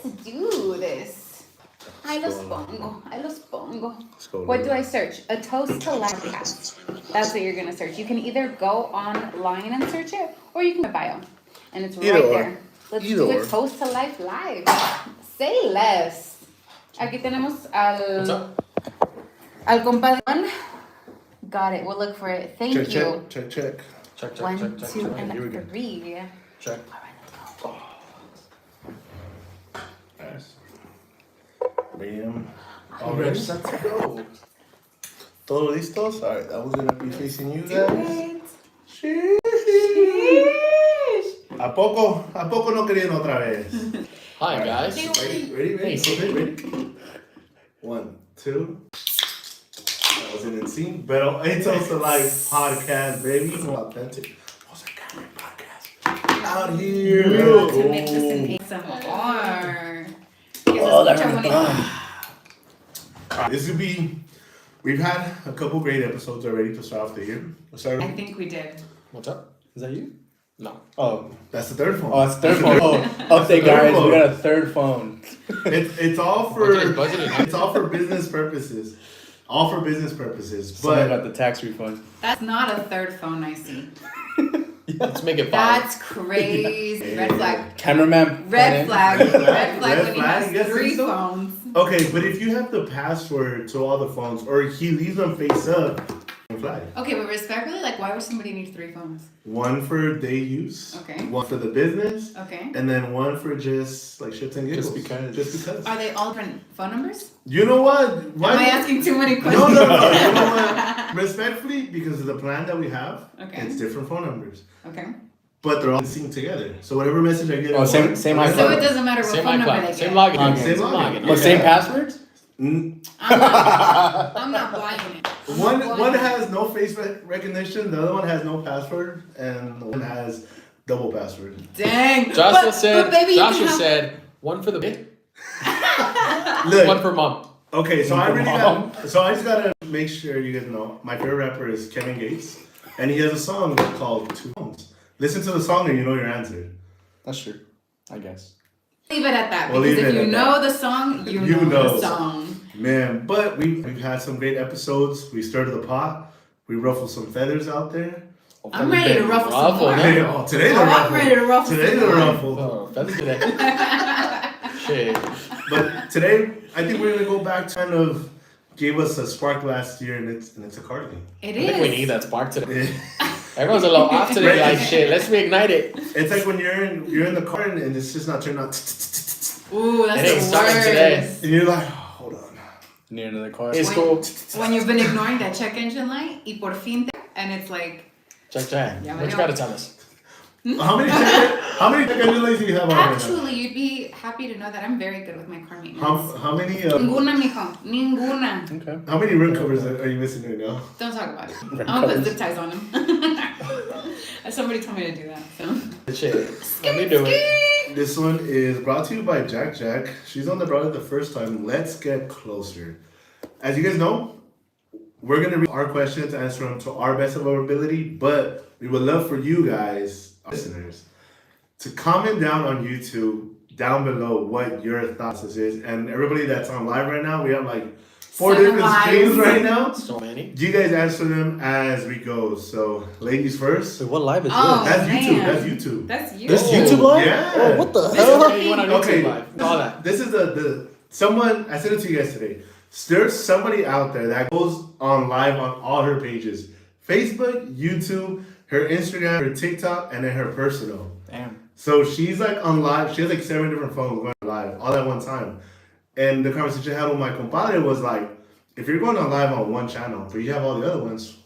let's do this. I los pongo. What do I search? A toast to life cast. That's what you're gonna search. You can either go online and search it, or you can go to bio, and it's right there. Let's do a toast to life live. Say less. Aquí tenemos al compadre. Got it. We'll look for it. Thank you. Check. 1, 2, and 3. Check. All right, let's go. Nice. Bam. All right, set to go. Todo listos? All right, that was gonna be facing you guys. Sheesh. ¿A poco no querían otra vez? Hi, guys. Ready? 1, 2. That wasn't in scene, pero it's also like podcast, baby. Authentic. Jose Cameron podcast. Out here. To make this in ASMR. This would be. We've had a couple great episodes already to start off the year. I think we did. What's up? Is that you? No. Oh. That's the third phone. Oh, it's third phone. Oh, update, guys. We got a third phone. It's all for budgeting. it's all for business purposes. All for business purposes. Something But about the tax refund. That's not a third phone I see. Let's make it 5. That's crazy. Red flag. Cameraman. Red flag. Red flag when he flag, has yes, 3 so? phones. okay, but if you have the password to all the phones, or he leaves them face up, flag. Okay, but respectfully, like, why would somebody need 3 phones? One for day use. Okay. One for the business. Okay. And then one for just like shits and giggles. Just because. Are they all different phone numbers? You know what? Why Am I asking too many No, questions? no. You know what? Respectfully, because of the plan that we have, Okay. it's different phone numbers. Okay. But they're all synced together. So whatever message I get. Oh, at same one- iCloud. So it doesn't matter what Same phone number iCloud. they Same get. login. Same login. But same passwords? I'm not buying it. One has no face recognition, the other one has no password, and one has double password. Dang. Joshua But said. baby, you Joshua can have- said 1 for the bit, Look, 1 for mom. okay, so I really Mom. I just gotta make sure you guys know my favorite rapper is Kevin Gates, and he has a song called Two Phones. Listen to the song and you know your answer. That's true. I guess. Leave it at that. We'll Because leave if it you at know the song, you You know know. the song. Man, but we've had some great episodes. We stirred the pot. We ruffled some feathers out there. I'm ready to ruffle some more. Ruffle, Hey, oh, today they're I'm ruffled. ready to ruffle Today some they're more. ruffled. Oh, feathers today. Shit. But today, I think we're gonna go back to kind of gave us a spark last year, and it's a cardigan. It I is. think we need that spark today. Everyone's a little off today. Like shit. Let's reignite it. It's like when you're in the car and it's just not turning on. Ooh, It that's ain't the starting worst. today. And you're like, oh, hold on. Near another car. It's cool. When you've been ignoring that check engine light, y por fin, and it's like, Check. Yeah, What you I gotta know. tell us? How many check engine lights do you have on right now? actually, you'd be happy to know that I'm very good with my car maintenance. How many Ninguna, mijo. Ninguna. Okay. how many rim covers are you missing right now? Don't talk about it. I'm gonna put zip ties on them. Somebody told me to do that, so. Shit. Let me do it. This one is brought to you by Jack Jack. She's on the brought it the first time. Let's get closer. As you guys know, we're gonna read our questions, answer them to our best of our ability, but we would love for you guys, listeners, to comment down on YouTube down below what your thoughts is. And everybody that's on live right now, we have like 4 7 different screens lives. right now. So many. You guys answer them as we go. So, ladies first. So what live is Oh, That's YouTube. man. That's YouTube. That's you. this? Oh, YouTube live? yeah. Oh, what the Hey, hell? you went on YouTube Okay. live. All that. This is the someone I sent it to you yesterday. There's somebody out there that goes on live on all her pages: Facebook, YouTube, her Instagram, her TikTok, and then her personal. Damn. So she's like on live. She has like 7 different phones going live all at one time. And the conversation I had with my compadre was like, if you're going on live on one channel, but you have all the other ones,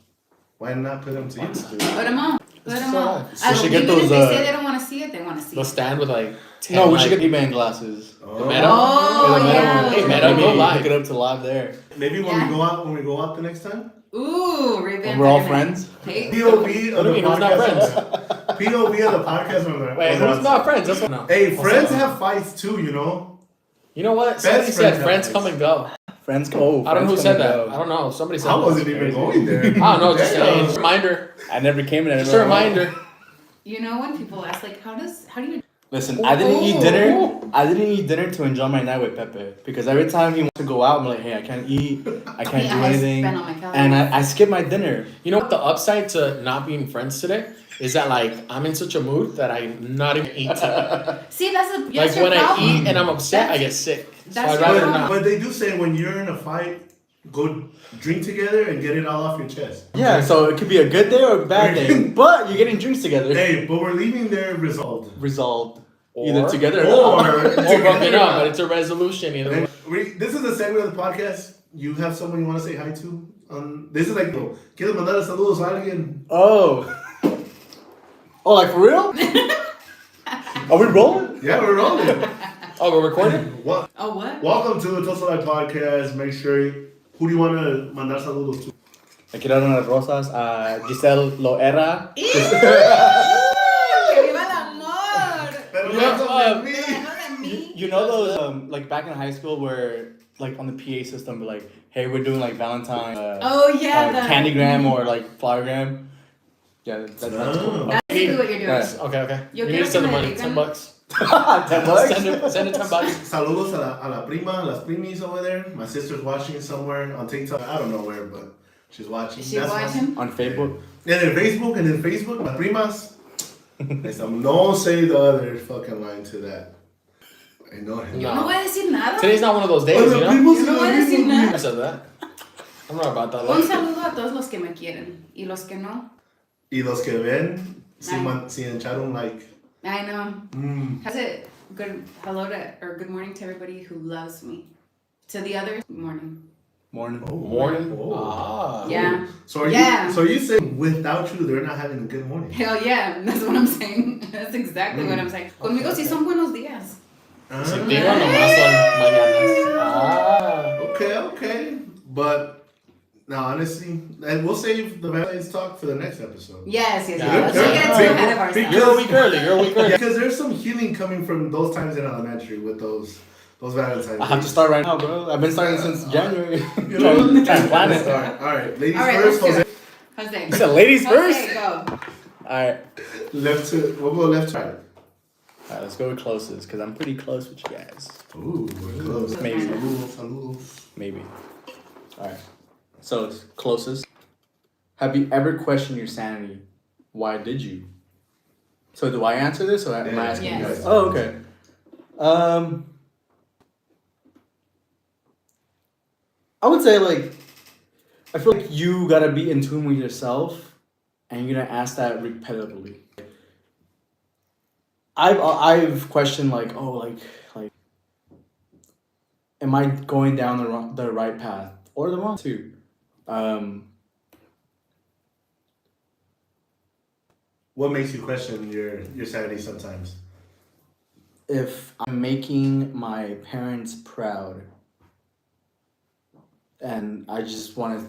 why not put them to YouTube? Put them on. Put them so on. nice. We should get Even those, if they say they don't want to see it, they want to see The it. stand with like 10. No, we should like, get E-Man glasses. Oh. Meta? Oh, Yeah, the Meta yeah. one. Hey, Meta, Maybe go live. Hook it up to live there. Maybe when Yeah. we go out the next time. Ooh, revamp. When we're all that. friends. Hey. POV What of do the you mean? Who's not podcast. POV of the podcast. on the- Wait, on the who's not friends? That's what. No. Hey, What's friends up? have fights too, you know. You know what? Best Somebody friends said have friends fights. come and go. Friends go. I don't know who friends said come that. and go. I don't know. Somebody said I that. wasn't even going there. I don't know. Just Damn. saying. Reminder. I never came in. Just a reminder. You know when people ask like, how do you Listen, I didn't eat dinner. I didn't eat dinner to enjoy my night with Pepe because every time he wants to go out, I'm like, hey, I can't eat. I can't do anything. spend all my calories. And I skip my dinner. You know what the upside to not being friends today is that like I'm in such a mood that I'm not even eat today. See, that's Like your when problem. I eat and I'm upset, I That's- get sick. So that's I'd your rather problem. not. But they do say when you're in a fight, go drink together and get it all off your chest. Yeah, so it could be a good day or a bad day, but you're getting drinks together. Hey, but we're leaving there resolved. Resolved. Or- Either together or Or not. Or broken up, but it's a resolution either way. And this is the segment of the podcast. You have someone you want to say hi to? This is like, ¿quieres mandar saludos a alguien? Oh. Oh, like for real? Are we rolling? Yeah, we're rolling. Oh, we're recording? What? Oh, what? Welcome to the Toast Life Podcast. Make sure, who do you want to mandar saludos to? I quiero dar unas rosas a Giselle Loera. ¡Que viva el amor! Pero Yeah, no, me. Déjame de mí. You know those like back in high school where like on the PA system, like, hey, we're doing like Valentine, Oh, yeah. the- Candygram or like Flowergram. Yeah, that's cool. That's basically what you're doing. Yeah. Okay. Yo You need to quiero send the que me money, digan- $10. 10 bucks? Send it $10. Saludos a la prima, las primis over there. My sister's watching somewhere on TikTok. I don't know where, but she's watching. Is she That's watching? On Facebook. And then Facebook, my primas. No say the other fucking line to that. I know him. No. No voy a decir nada. Today's not one of those days, Oh, you the know? primos Yo no y voy a las decir primas. nada. I said that. I'm not about that Un life. saludo a todos los que me quieren. Y los que no, Y los que ven, Ay. sin echar un like. I know. Mm. Has it good hello to or good morning to everybody who loves me. To the others, morning. Morning. Morning? Oh. Ah. Yeah. So are Yeah. you saying without you, they're not having a good morning? Hell yeah, that's what I'm saying. That's exactly what I'm saying. Conmigo sí son buenos días. Sin digo, nomás son mañanas. Ah. Okay. But now, honestly, and we'll save the Valentine's talk for the next episode. Yes. Yeah. Let's not get too ahead of ourselves. You're a week early. Yeah, because there's some healing coming from those times in elementary with those Valentine's. I have to start right now, bro. I've been starting since January. You know? trying to plan it. All right, ladies All right, first. let's do Jose. it. Jose. You said ladies first? Jose, go. Alright. Left to. We'll go left to right. Alright, let's go with closest, because I'm pretty close with you guys. Ooh, we're close. Maybe. Saludos. Maybe. Alright. So, it's closest. Have you ever questioned your sanity? Why did you? So, do I answer this or am I asking you Yes. guys? Oh, okay. I would say, like, I feel like you gotta be in tune with yourself and you're gonna ask that repetitively. I've questioned, like, oh, like, am I going down the right path or the wrong too? What makes you question your sanity sometimes? If I'm making my parents proud and I just want to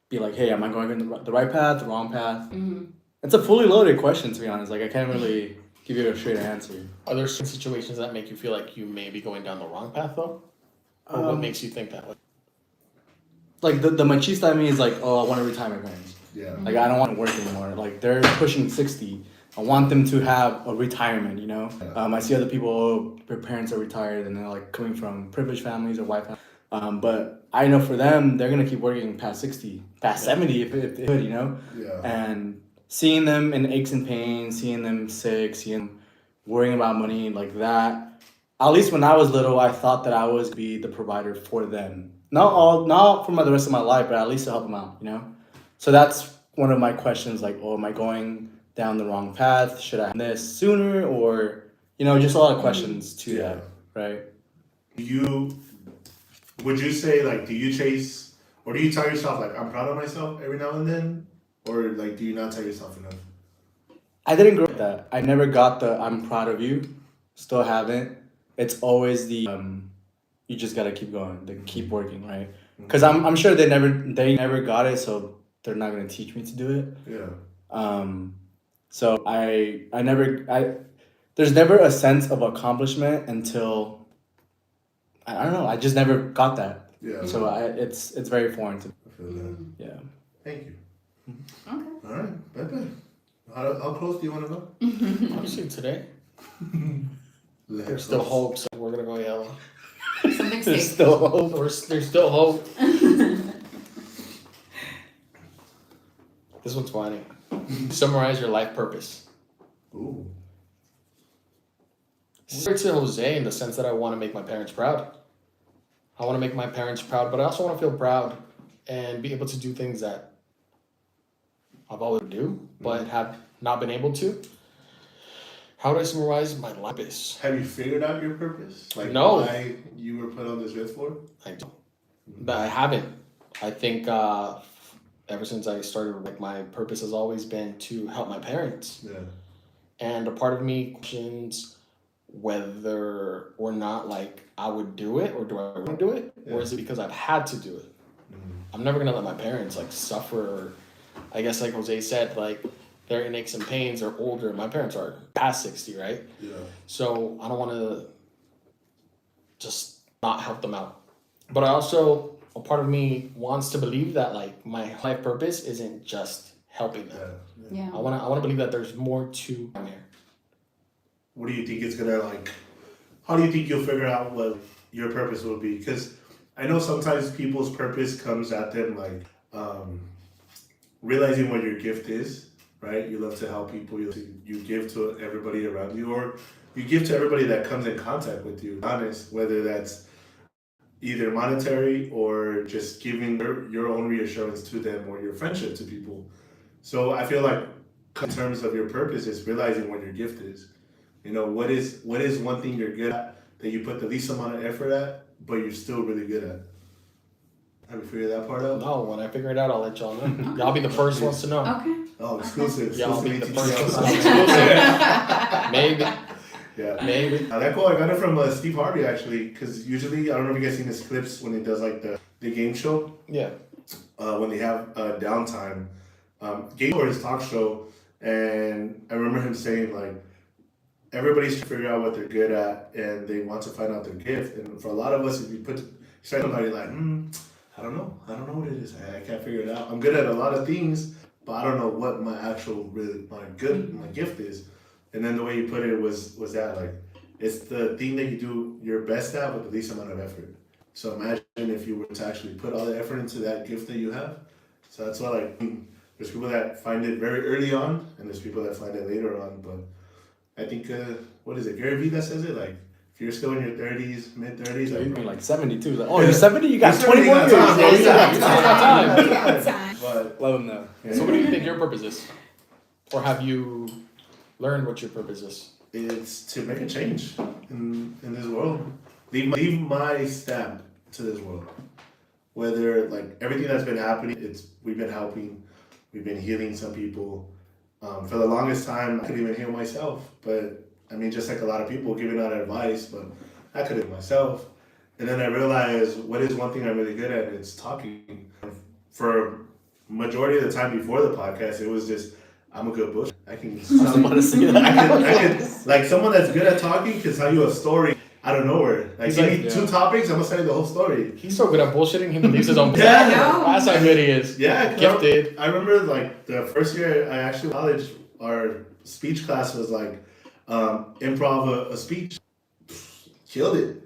be like, hey, am I going in the right path, the wrong path? Mm-hmm. It's a fully loaded question, to be honest. Like, I can't really give you a straight answer. Are there certain situations that make you feel like you may be going down the wrong path, though? Or what makes you think that way? Like, the machista in me is like, oh, I want to retire my parents. Yeah. Like, I don't want to work anymore. Like, they're pushing 60. I want them to have a retirement, you know? I see other people, oh, their parents are retired and they're like coming from privileged families or white families. But I know for them, they're going to keep working past 60, past 70 if they could, you know? Yeah. And seeing them in aches and pains, seeing them sick, seeing them worrying about money like that. At least when I was little, I thought that I was be the provider for them. Not for the rest of my life, but at least to help them out, you know? So that's one of my questions, like, oh, am I going down the wrong path? Should I have this sooner? Or, you know, just a lot of questions to that, right? Would you say, like, do you chase, or do you tell yourself, like, I'm proud of myself every now and then? Or, like, do you not tell yourself enough? I didn't grow up with that. I never got the I'm proud of you. Still haven't. It's always the you just gotta keep going, they keep working, right? Because I'm sure they never got it, so they're not gonna teach me to do it. Yeah. So there's never a sense of accomplishment until I don't know. I just never got that. Yeah. So it's very foreign to me. I feel that. Yeah. Thank you. Okay. All right, Pepe. How close do you want to go? Obviously today. There's still hope, so we're gonna go yellow. Something There's safe. still hope. There's still hope. This one's funny. Summarize your life purpose. Ooh. Similar to Jose in the sense that I want to make my parents proud. I want to make my parents proud, but I also want to feel proud and be able to do things that I've always do, but have not been able to. How do I summarize my life purpose? Have you figured out your purpose? Like No. why you were put on this earth for? I don't. But I haven't. I think ever since I started, like, my purpose has always been to help my parents. Yeah. And a part of me questions whether or not, like, I would do it, or do I want to do it, Yeah. or is it because I've had to do it? I'm never gonna let my parents, like, suffer. Or, I guess, like Jose said, like, they're in aches and pains. They're older. My parents are past 60, right? Yeah. So I don't want to just not help them out. But I also, a part of me wants to believe that, like, my life purpose isn't just helping them. Yeah. Yeah. I wanna believe that there's more to I'm here. What do you think it's gonna like? How do you think you'll figure out what your purpose will be? Because I know sometimes people's purpose comes at them like realizing what your gift is, right? You love to help people. You give to everybody around you, or you give to everybody that comes in contact with you. Honest, whether that's either monetary or just giving your own reassurance to them, or your friendship to people. So I feel like in terms of your purpose is realizing what your gift is. You know, what is one thing you're good at that you put the least amount of effort at, but you're still really good at? Have you figured that part out? No, when I figure it out, I'll let y'all know. Y'all be the first ones to know. Okay. Oh, exclusive. Y'all be the Exclusive first ATT. ones to know. Maybe. Yeah. Maybe. That quote, I got it from Steve Harvey actually, because usually, I don't know if you guys seen his clips when he does like the game show, Yeah. when they have downtime. Game or his talk show, and I remember him saying like, everybody's trying to figure out what they're good at, and they want to find out their gift. And for a lot of us, if you start somebody like, I don't know what it is. I can't figure it out. I'm good at a lot of things, but I don't know what my actual my gift is. And then the way you put it was that like, it's the thing that you do your best at with the least amount of effort. So imagine if you were to actually put all the effort into that gift that you have. So that's why, like, there's people that find it very early on, and there's people that find it later on. But I think, what is it, Gary Vee that says it? Like, if you're still in your 30s, mid-30s, You mean like, like 72? Like, oh, you're 70? You got You're 20 more 70, years. got time, Yeah, bro. you got You time. got time. Time. but Love him though. yeah, So what do you think your purpose is? Or have you learned what your purpose is? it's to make a change in this world. Leave my stamp to this world. Whether, like, everything that's been happening, we've been helping, we've been healing some people. For the longest time, I couldn't even heal myself. But I mean, just like a lot of people giving out advice, but I couldn't myself. And then I realized, what is one thing I'm really good at? It's talking. For majority of the time before the podcast, it was just, I'm a good bullshit. I can I was about to say that. I can, like, someone that's good at talking can tell you a story out of nowhere. Like, He's give like, me yeah. 2 topics, I'm gonna tell you the whole story. He's so good at bullshitting, he believes his own Yeah. That's how good he is. Yeah, Gifted. I remember, like, the first year I actually college, our speech class was like improv a speech. Killed it.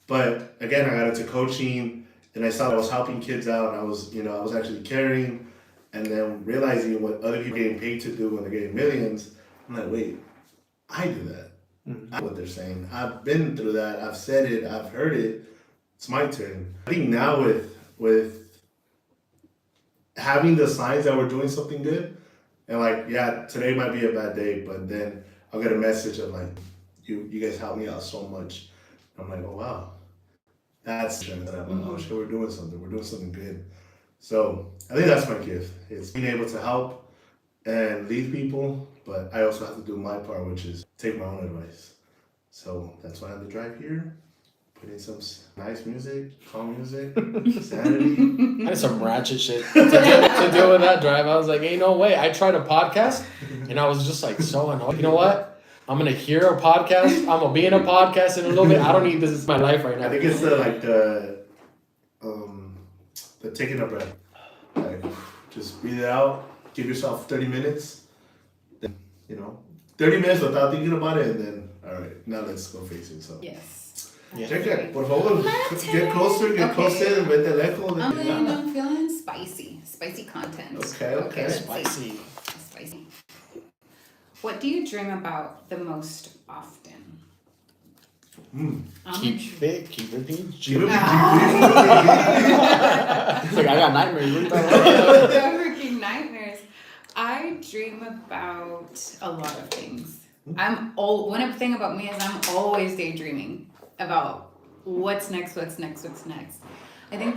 But again, I got into coaching, and I saw I was helping kids out. I was actually caring, and then realizing what other people are getting paid to do when they're getting millions. I'm like, wait, I do that. I know what they're saying. I've been through that. I've said it. I've heard it. It's my turn. I think now with having the signs that we're doing something good, and like, yeah, today might be a bad day, but then I'll get a message of like, you guys helped me out so much. I'm like, oh wow, that's and I'm like, oh shit, we're doing something good. So I think that's my gift. It's being able to help and lead people, but I also have to do my part, which is take my own advice. So that's why I have to drive here, put in some nice music, calm music, sanity. I had some ratchet shit to deal with that drive. I was like, ain't no way. I tried a podcast, and I was just like so annoyed. You know what? I'm gonna hear a podcast. I'm gonna be in a podcast in a little bit. I don't need this. It's my life right now. I think it's the taking a breath. Like, just breathe it out. Give yourself 30 minutes. Then, 30 minutes without thinking about it, and then All right, now let's go facing. So. Yes. Yeah. Jack Jack, por favor, get closer, Okay. vete lejos. I'm feeling spicy content. Okay. let's see. Spicy. Spicy. What do you dream about the most often? Keep fit, keep repeating. Keep it- It's like I got nightmares. What are you talking about? Freaking nightmares. I dream about a lot of things. One thing about me is I'm always daydreaming about what's next. I think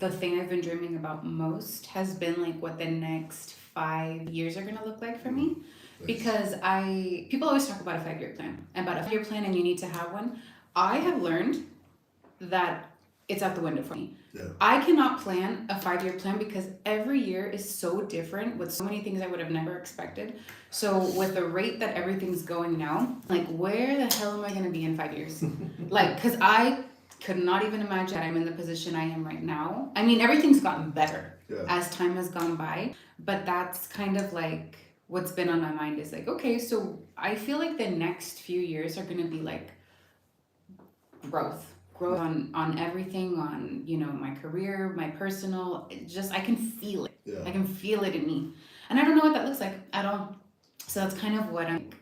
the thing I've been dreaming about most has been like what the next 5 years are gonna look like for me. Because people always talk about a 5-year plan, about a 5-year plan, and you need to have one. I have learned that it's out the window for me. Yeah. I cannot plan a 5-year plan because every year is so different with so many things I would have never expected. So with the rate that everything's going now, like where the hell am I gonna be in 5 years? Like, cause I could not even imagine I'm in the position I am right now. I mean, everything's gotten better as time has gone by, but that's kind of like what's been on my mind is like, okay, so I feel like the next few years are gonna be like growth on everything, on, you know, my career, my personal, I can feel it. Yeah. I can feel it in me. And I don't know what that looks like at all. So that's kind of what I'm like,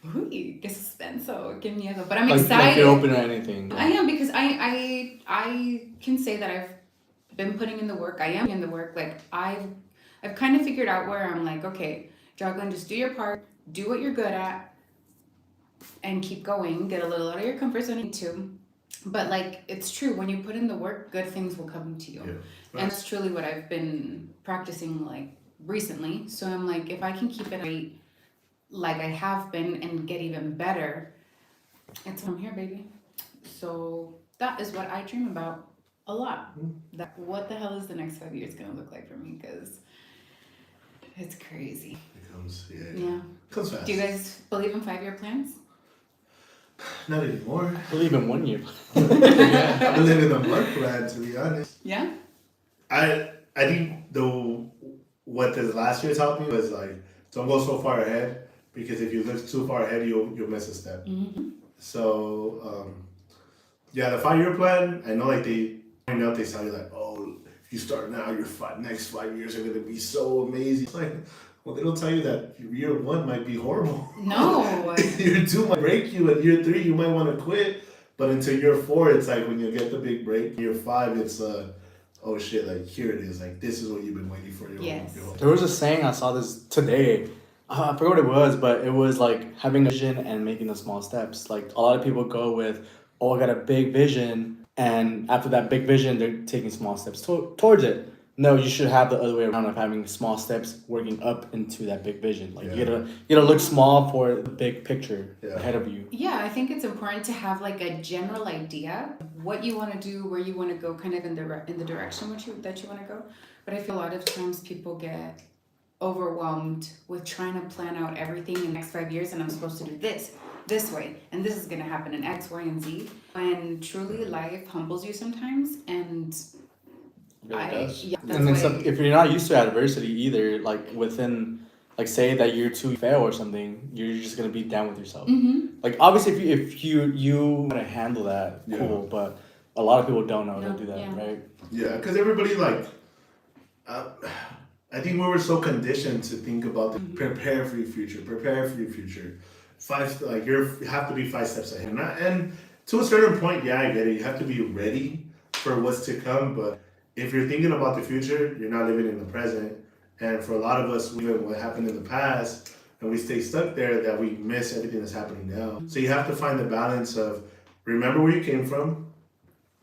uy, que suspenso, que miedo. But I'm Like excited. you're open to anything. I am, because I can say that I've been putting in the work. I am in the work. Like I've kind of figured out where I'm like, okay, Jacqueline, just do your part, do what you're good at, and keep going. Get a little out of your comfort zone too. But like, it's true, when you put in the work, good things will come to you. Yeah. And that's truly what I've been practicing like recently. So I'm like, if I can keep it right like I have been and get even better, it's from here, baby. So that is what I dream about a lot. That what the hell is the next 5 years gonna look like for me? Because it's crazy. It comes, Yeah. comes fast. Do you guys believe in 5-year plans? Not anymore. I believe in 1 year. I believe in the month plan, to be honest. Yeah. I think what this last year taught me was like, don't go so far ahead, because if you look too far ahead, you'll miss a step. Mm-hmm. So the 5-year plan, I know like they tell you like, oh, if you start now, your next 5 years are gonna be so amazing. It's like, well, they don't tell you that year 1 might be horrible. No. Year 2 might break you, and year 3 you might want to quit. But until year 4, it's like when you get the big break. Year 5, it's oh shit, like here it is, like this is what you've been waiting for. Your whole There was a saying, I saw this today. I forgot what it was, but it was like having a vision and making the small steps. Like a lot of people go with, oh, I got a big vision, and after that big vision, they're taking small steps towards it. No, you should have the other way around of having small steps working up into that big vision. Like you gotta look small for the big picture ahead of you. Yeah, I think it's important to have like a general idea of what you want to do, where you want to go, kind of in the direction that you want to go. But I feel a lot of times people get overwhelmed with trying to plan out everything in the next 5 years, and I'm supposed to do this way, and this is gonna happen in X, Y, and Z. And truly, life humbles you sometimes, and Really does. yeah, that's And then why. if you're not used to adversity either, like within, like say that year 2 you fail or something, you're just gonna be down with yourself. Mm-hmm. Like obviously, if you want to handle that, cool. But a lot of people don't know how to do that, right? Yeah, because everybody like, I think we were so conditioned to think about prepare for your future, you have to be 5 steps ahead, and to a certain point, I get it. You have to be ready for what's to come, but if you're thinking about the future, you're not living in the present. And for a lot of us, even what happened in the past, and we stay stuck there, that we miss everything that's happening now. So you have to find the balance of remember where you came from,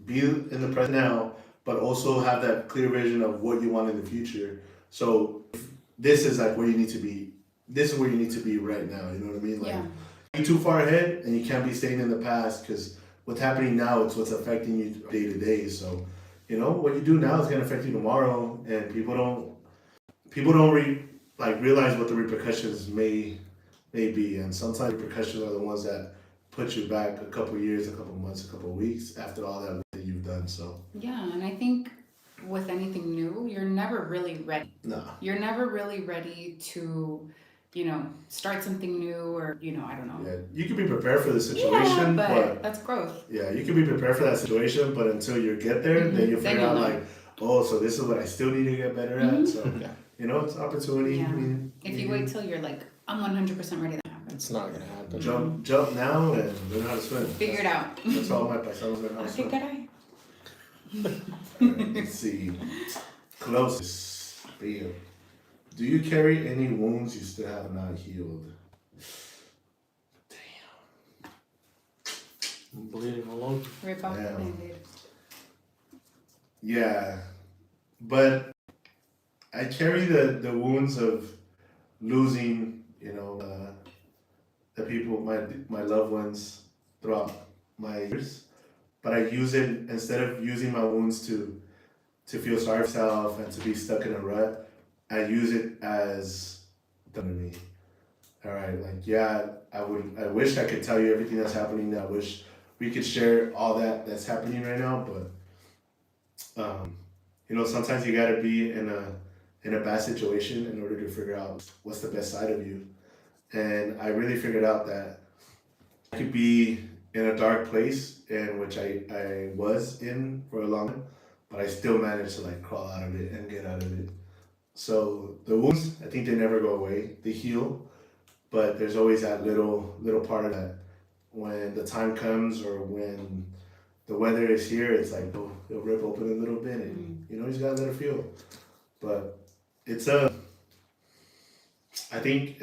be in the present now, but also have that clear vision of what you want in the future. So this is like where you need to be. This is where you need to be right now. You know what I mean? Like you're too far ahead, and you can't be staying in the past, because what's happening now, it's what's affecting you day to day. So, you know, what you do now is gonna affect you tomorrow, and people don't realize what the repercussions may be, and sometimes repercussions are the ones that put you back a couple years, a couple months, a couple weeks after all that you've done. So Yeah, and I think with anything new, you're never really ready. no. You're never really ready to start something new, or I don't know. Yeah, you can be prepared for the Yeah, situation, but that's growth. yeah, you can be prepared for that situation, but until you get there, then you Then figure you'll out know. like, oh, so this is what I still need to get better at. So Yeah. it's opportunity. Yeah. I mean, If you wait till you're like, I'm 100% ready, that happens. It's not gonna happen. jump now and learn how to swim. Figure it out. That's all my paisanos learn how to Okay, swim. caray. Alright, let's see. Closest. Bam. Do you carry any wounds you still have not healed? I'm bleeding all over. Rip off the Yeah. Band-Aid. Yeah, but I carry the wounds of losing, the people, my loved ones throughout my years. But I use it instead of using my wounds to feel sorry for myself and to be stuck in a rut. I use it as done to me. All right, like I wish I could tell you everything that's happening. I wish we could share all that's happening right now, but sometimes you gotta be in a bad situation in order to figure out what's the best side of you. And I really figured out that I could be in a dark place, in which I was in for a long time, but I still managed to like crawl out of it and get out of it. So the wounds, I think they never go away. They heal, but there's always that little part of that when the time comes or when the weather is here, it's like, oh, it'll rip open a little bit and you just gotta let it feel. But I think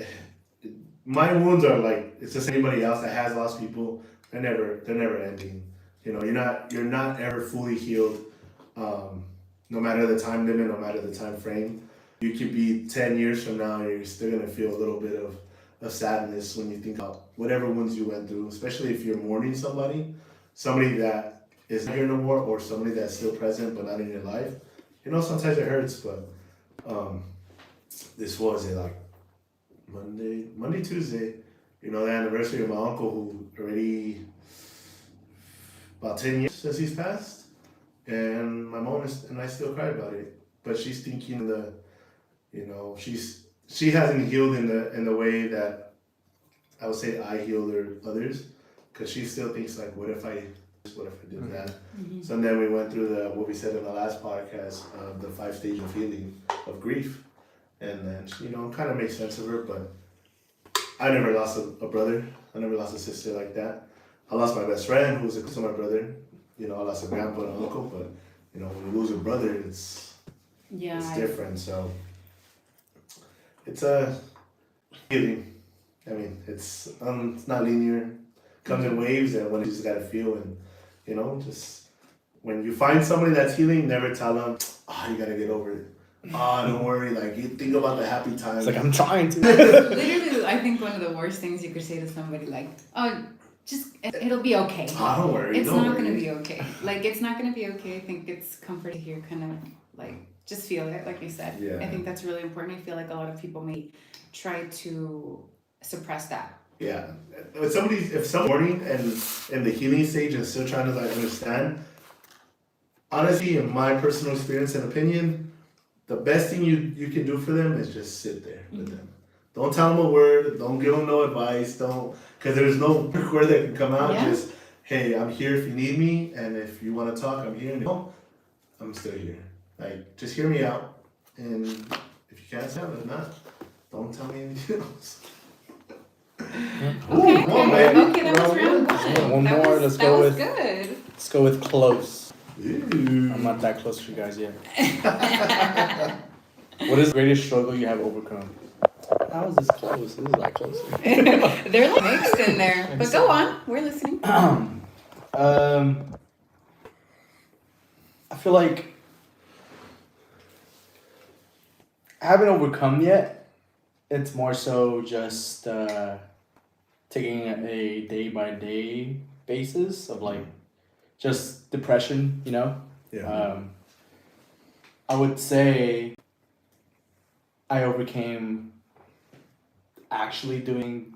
my wounds are like, it's just anybody else that has lost people. They're never ending. You're not ever fully healed. No matter the time limit, no matter the time frame. You could be 10 years from now and you're still gonna feel a little bit of sadness when you think about whatever wounds you went through, especially if you're mourning somebody that is not here no more, or somebody that's still present but not in your life. Sometimes it hurts, but this was like Monday, Tuesday, the anniversary of my uncle, who already about 10 years since he's passed, and my mom and I still cry about it. But she's thinking she hasn't healed in the way that I would say I healed or others, because she still thinks like, what if I did that? So then we went through what we said in the last podcast, the 5 stages of healing of grief, and then kind of makes sense of her. But I never lost a brother. I never lost a sister like that. I lost my best friend, who was a my brother. I lost a grandpa and uncle, but when you lose a brother, it's different. So it's a healing. I mean, it's not linear. It comes in waves, and when you just gotta feel, and just when you find somebody that's healing, never tell them, you gotta get over it. Don't worry. Like, you think about the happy times. It's like, I'm trying to. Literally, I think one of the worst things you could say to somebody, like, it'll be okay. Don't worry. It's don't not worry. gonna be okay. Like, it's not gonna be okay. I think it's comfort to hear, kind of like, just feel it, like you said. Yeah. I think that's really important. I feel like a lot of people may try to suppress that. Yeah. If someone's mourning and in the healing stage and still trying to like understand, honestly, in my personal experience and opinion, the best thing you can do for them is just sit there with them. Don't tell them a word. Don't give them no advice. Because there's no word that can come out. Yeah. Just, hey, I'm here if you need me, and if you want to talk, I'm here. I'm still here. Like, just hear me out, and if you can't tell me, not, don't tell me anything else. Okay, baby. okay, that was round one. One That more, was- let's that go was with- good. Let's go with close. Ooh. I'm not that close to you guys yet. What is the greatest struggle you have overcome? How is this close? This is like close. They're like mixed in there. But go on, we're listening. I feel like I haven't overcome yet. It's more so just taking a day by day basis of like just depression, Yeah. I would say I overcame actually doing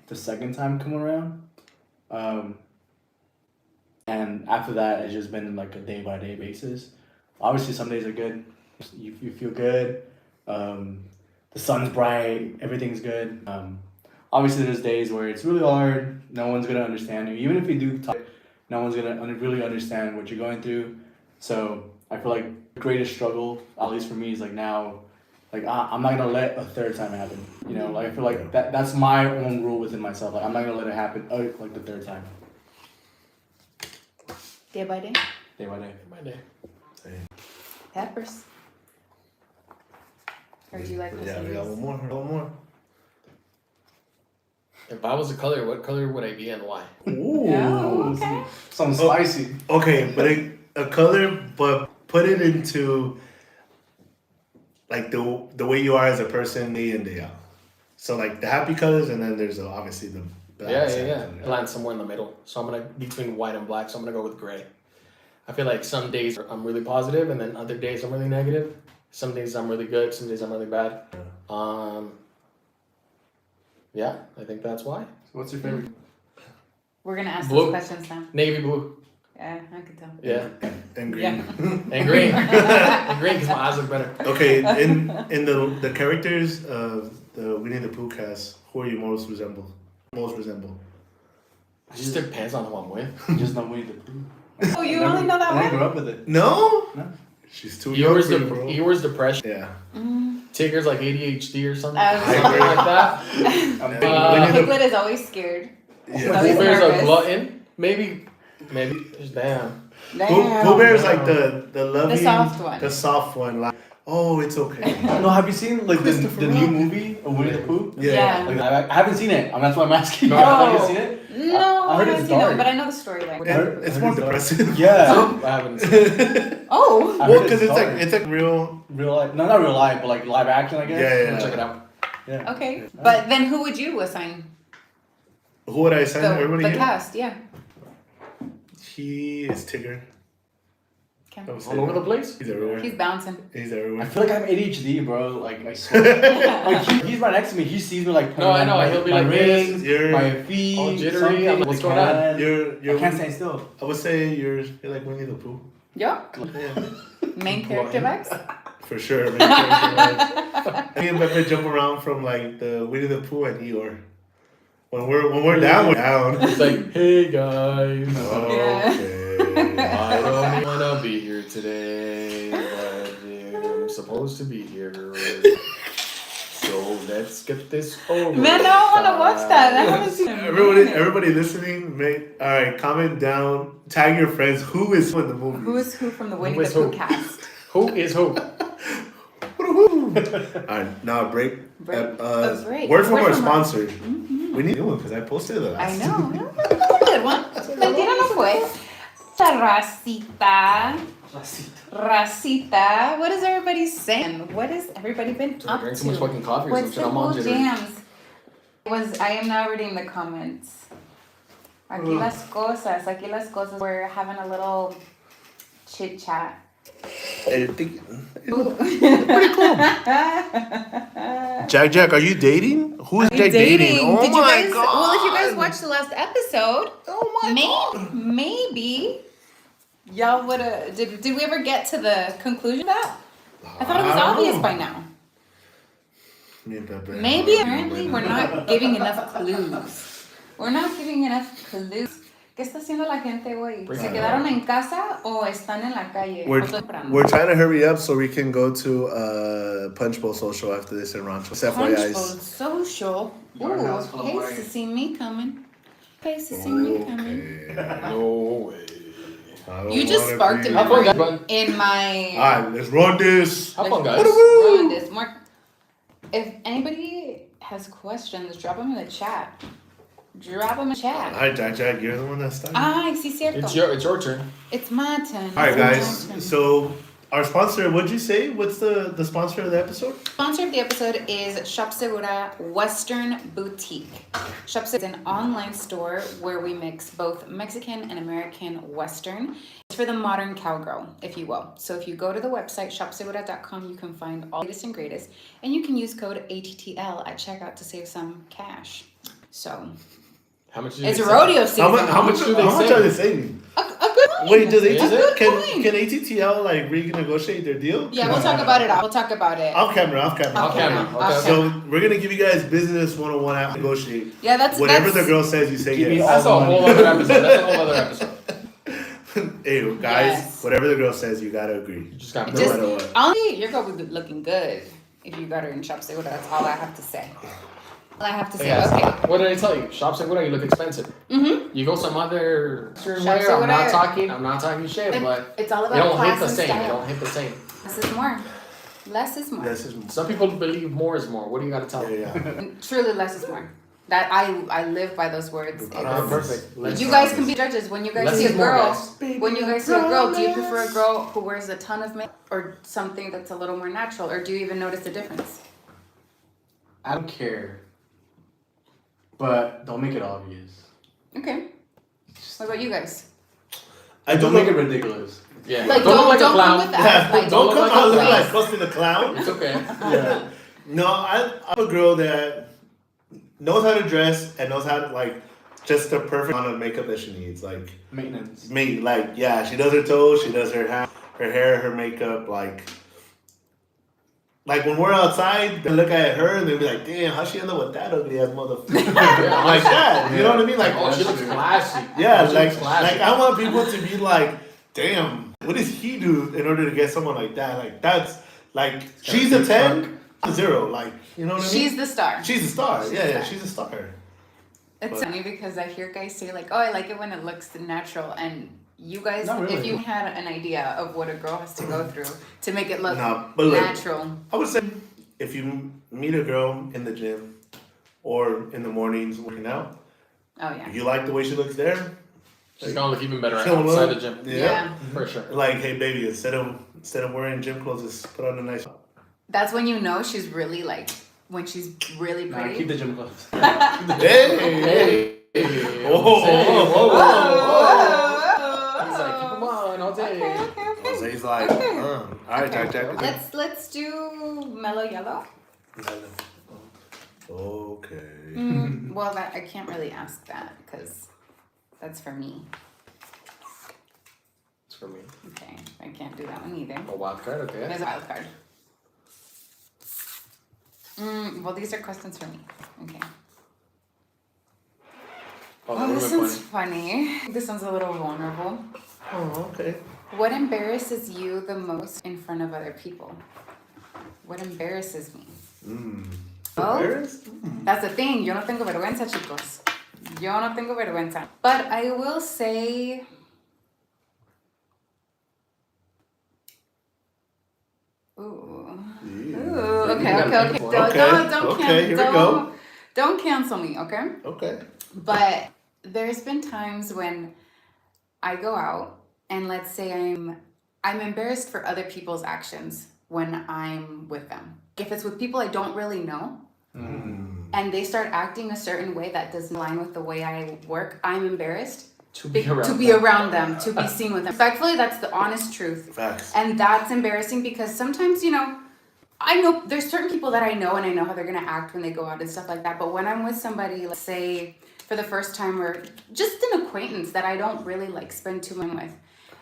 the second time come around. And after that, it's just been like a day by day basis. Obviously, some days are good. You feel good. The the sun's bright, everything's good. Obviously, there's days where it's really hard. No one's gonna understand you. Even if you do talk, no one's gonna really understand what you're going through. So I feel like the greatest struggle, at least for me, is like now, like I'm not gonna let a third time happen. You know, like I feel like that's my own rule within myself. Like I'm not gonna let it happen like the third time. Day by day. Day by day. My day. Peppers. Or do you like this? Yeah, we got one more. If I was a color, what color would I be and why? Ooh, Oh, okay. something spicy. Okay, but a color, but put it into like the way you are as a person day in day out. So like the happy colors, and then there's obviously the black Yeah. side. Land somewhere in the middle. So I'm gonna between white and black. So I'm gonna go with gray. I feel like some days I'm really positive, and then other days I'm really negative. Some days I'm really good. Some days I'm really bad. Yeah, I think that's why. What's your favorite? We're gonna ask Blue. those questions now. Navy blue. Yeah, I could tell. Yeah, And green. Yeah. and green. And green because my eyes look better. Okay, in the characters of the Winnie the Pooh cast, who are you most resemble? It just depends on who I'm with. Just not Winnie the Pooh. Oh, you only know that I one? grew up with it. No? No. She's too young for you, bro. Eeyore's depression. Yeah. Tigger's like ADHD or something. I was Something like that. Winnie the Piglet is always scared. Yeah. Always Pooh Bear's a nervous. glutton. Maybe. Damn. Pooh Bear's like the loving, The soft one. Like, oh, it's okay. No, have you seen like the Christopher new Robin. movie of Winnie the Pooh? Yeah. Like, I haven't seen it. That's why I'm asking. No. Have you seen it? No, I heard I it's haven't seen that, dark. but I know the storyline. And it's more depressing. Yeah. I haven't. Oh, I Well, heard because it's it's like real. Real life. No, not real life, but like live action, I guess. Yeah. Check it out. Yeah. okay. But then who would you assign? Who would I send? Everybody The here? cast, yeah. He is Tigger. Okay. I would say All over that. the place. He's everywhere. He's bouncing. He's I everywhere. feel like I have ADHD, bro. Like I swear. Like he's right next to me. He sees me like. No, I know, My, he'll be my like this. rings, You're- my feet, all jittery. something, I'm like, what's the going on? can. You're I can't stand still. I would say you're like Winnie the Pooh. Yeah. Yeah, Main character Max. for sure. Man. Me and Pepe jump around from like the Winnie the Pooh and Eeyore. When we're down, we're down. It's like, hey guys. Okay. I don't wanna be here today, but I'm supposed to be here. So let's get this over. Man, I don't want to watch that. I haven't seen it. Everybody listening, all right, comment down, tag your friends. Who is who in the movie? Who is who from the Winnie Who the is Pooh who? cast? Who is who? Alright, now a break. Break. A break. Word from Word our from our- sponsor. We need a new one because I posted the I last. know. Good one. Mentira no fue. Racita. Racita. What is everybody saying? What has everybody been So I up drank to? too much fucking coffee or What's some the shit. I'm all cool jittery. jams? I am now reading the comments. Aquí las cosas. We're having a little chit chat. Pretty cool. Jack, are you dating? Who is Jack dating? Oh Did you my guys? god. Well, if you guys watched the last episode, Oh my god. maybe y'all would have. Did we ever get to the conclusion of that? I thought it was I don't obvious know. by now. Me and Pepe. Maybe apparently we're not giving enough clues. We're not giving enough clues. ¿Qué está haciendo la gente hoy? ¿Se quedaron en casa o están en la calle? We're trying to hurry up so we can go to Punch Bowl Social after this in Rancho. Punch Bowl FYI's. Social. Your house Ooh, full of hey, wine. to see me coming. Hey, to see me coming. No way. You just sparked a Have fun, memory guys. in my. Alright, let's run this. Have fun, guys. Ruin this. Mark, if anybody has questions, drop them in the chat. Drop them in the chat. Alright, Jack, you're the one that started. Ay, sí, cierto. It's your turn. It's my turn. Alright, It's my turn. guys. So, our sponsor, what'd you say? What's the sponsor of the episode? Sponsor of the episode is Shop Segura Western Boutique. Shop Segura is an online store where we mix both Mexican and American Western. It's for the modern cowgirl, if you will. So if you go to the website, shopsegura.com, you can find all the latest and greatest. And you can use code ATTL at checkout to save some cash. So, How much? it's rodeo season. How much do they are say? they saving? A good one. Wait, do they Is it? can ATTL like renegotiate their deal? Yeah, we'll talk about it. We'll talk about it. Off camera, off camera. Off camera. Okay. So we're gonna give you guys business 101 how to negotiate. Yeah, that's Whatever that's, the girl says, you say Give me yes. That's a all the whole money. other episode. That's a whole other episode. Hey, guys, Yes. whatever the girl says, you gotta agree. You just got No Just- matter what. Only your girl would be looking good if you got her in Shop Segura. That's all I have to say. All I have to say. Yes. Okay. What did I tell you? Shop Segura, you look expensive. Mm-hmm. You go some other certain Shop wear. I'm not Segura. talking shit, but It's all they about don't hit class the and same. They style. don't hit the same. Less is more. Less is more. This is Some people believe more is more. What do you got to tell them? yeah. Truly, less is more. That I live by those words. Good It's- promise. Perfect. Let's you try guys this. can be judges when you guys Less see a is more, girl. guys. When you guys see a girl, do you prefer a girl who wears a ton of makeup or something that's a little more natural, or do you even notice the difference? I don't care, but don't make it obvious. Okay. What about you guys? I Don't do make it look, ridiculous. Yeah. Like don't look like a don't come clown. with that. Like, don't look come like out a looking clown. like Krusty the Clown. It's okay. Yeah. No, I'm a girl that knows how to dress and knows how to like just the perfect amount of makeup that she needs. Like Maintenance. me, like yeah, she does her toes, she does her hair, her makeup. Like when we're outside, they look at her and they be like, "Damn, how she end up with that ugly ass motherfucker?" Like that, you know what I mean? Like Oh, she looks classy. yeah, She like looks classy. I want people to be like, "Damn, what does he do in order to get someone like that?" Like that's like she's a 10, I'm a 0. Like you know what I mean? she's the star. She's a star. Yeah, she's a star. It's But- funny because I hear guys say like, "Oh, I like it when it looks natural," and you guys, Not really. if you had an idea of what a girl has to go through to make it look Nah, but look, natural, I would say if you meet a girl in the gym or in the mornings working out, oh yeah, you like the way she looks there. She's gonna look even better She'll outside look- the gym. Yeah. For sure. Like, hey baby, instead of wearing gym clothes, just put on a nice. that's when you know she's really like when she's really Nah, pretty. keep the gym clothes. Hey. Hey. Oh, He's like, come on, I'll take Okay, it. okay, okay. So he's like, all right, Jack. Let's do mellow yellow. Okay. Well, that I can't really ask that because that's for me. It's for me. Okay, I can't do that one either. A wild card, okay. There's a wild card. Well, these are questions for me. Okay. Oh, This really one's funny. funny. This one's a little vulnerable. Oh, okay. What embarrasses you the most in front of other people? What embarrasses me? Oh, Embarrassed? that's the thing. Yo no tengo vergüenza, chicos. Yo no tengo vergüenza. But I will say. Ooh. Ooh. Okay. Okay. Okay, here we go. Don't cancel me, okay? Okay. But there's been times when I go out and let's say I'm embarrassed for other people's actions when I'm with them. If it's with people I don't really know and they start acting a certain way that doesn't align with the way I work, I'm embarrassed To be around. to be around them, to be seen with them. Respectfully, that's the honest truth. Facts. And that's embarrassing because sometimes, I know there's certain people that I know and I know how they're gonna act when they go out and stuff like that. But when I'm with somebody, let's say for the first time or just an acquaintance that I don't really like spend too much with,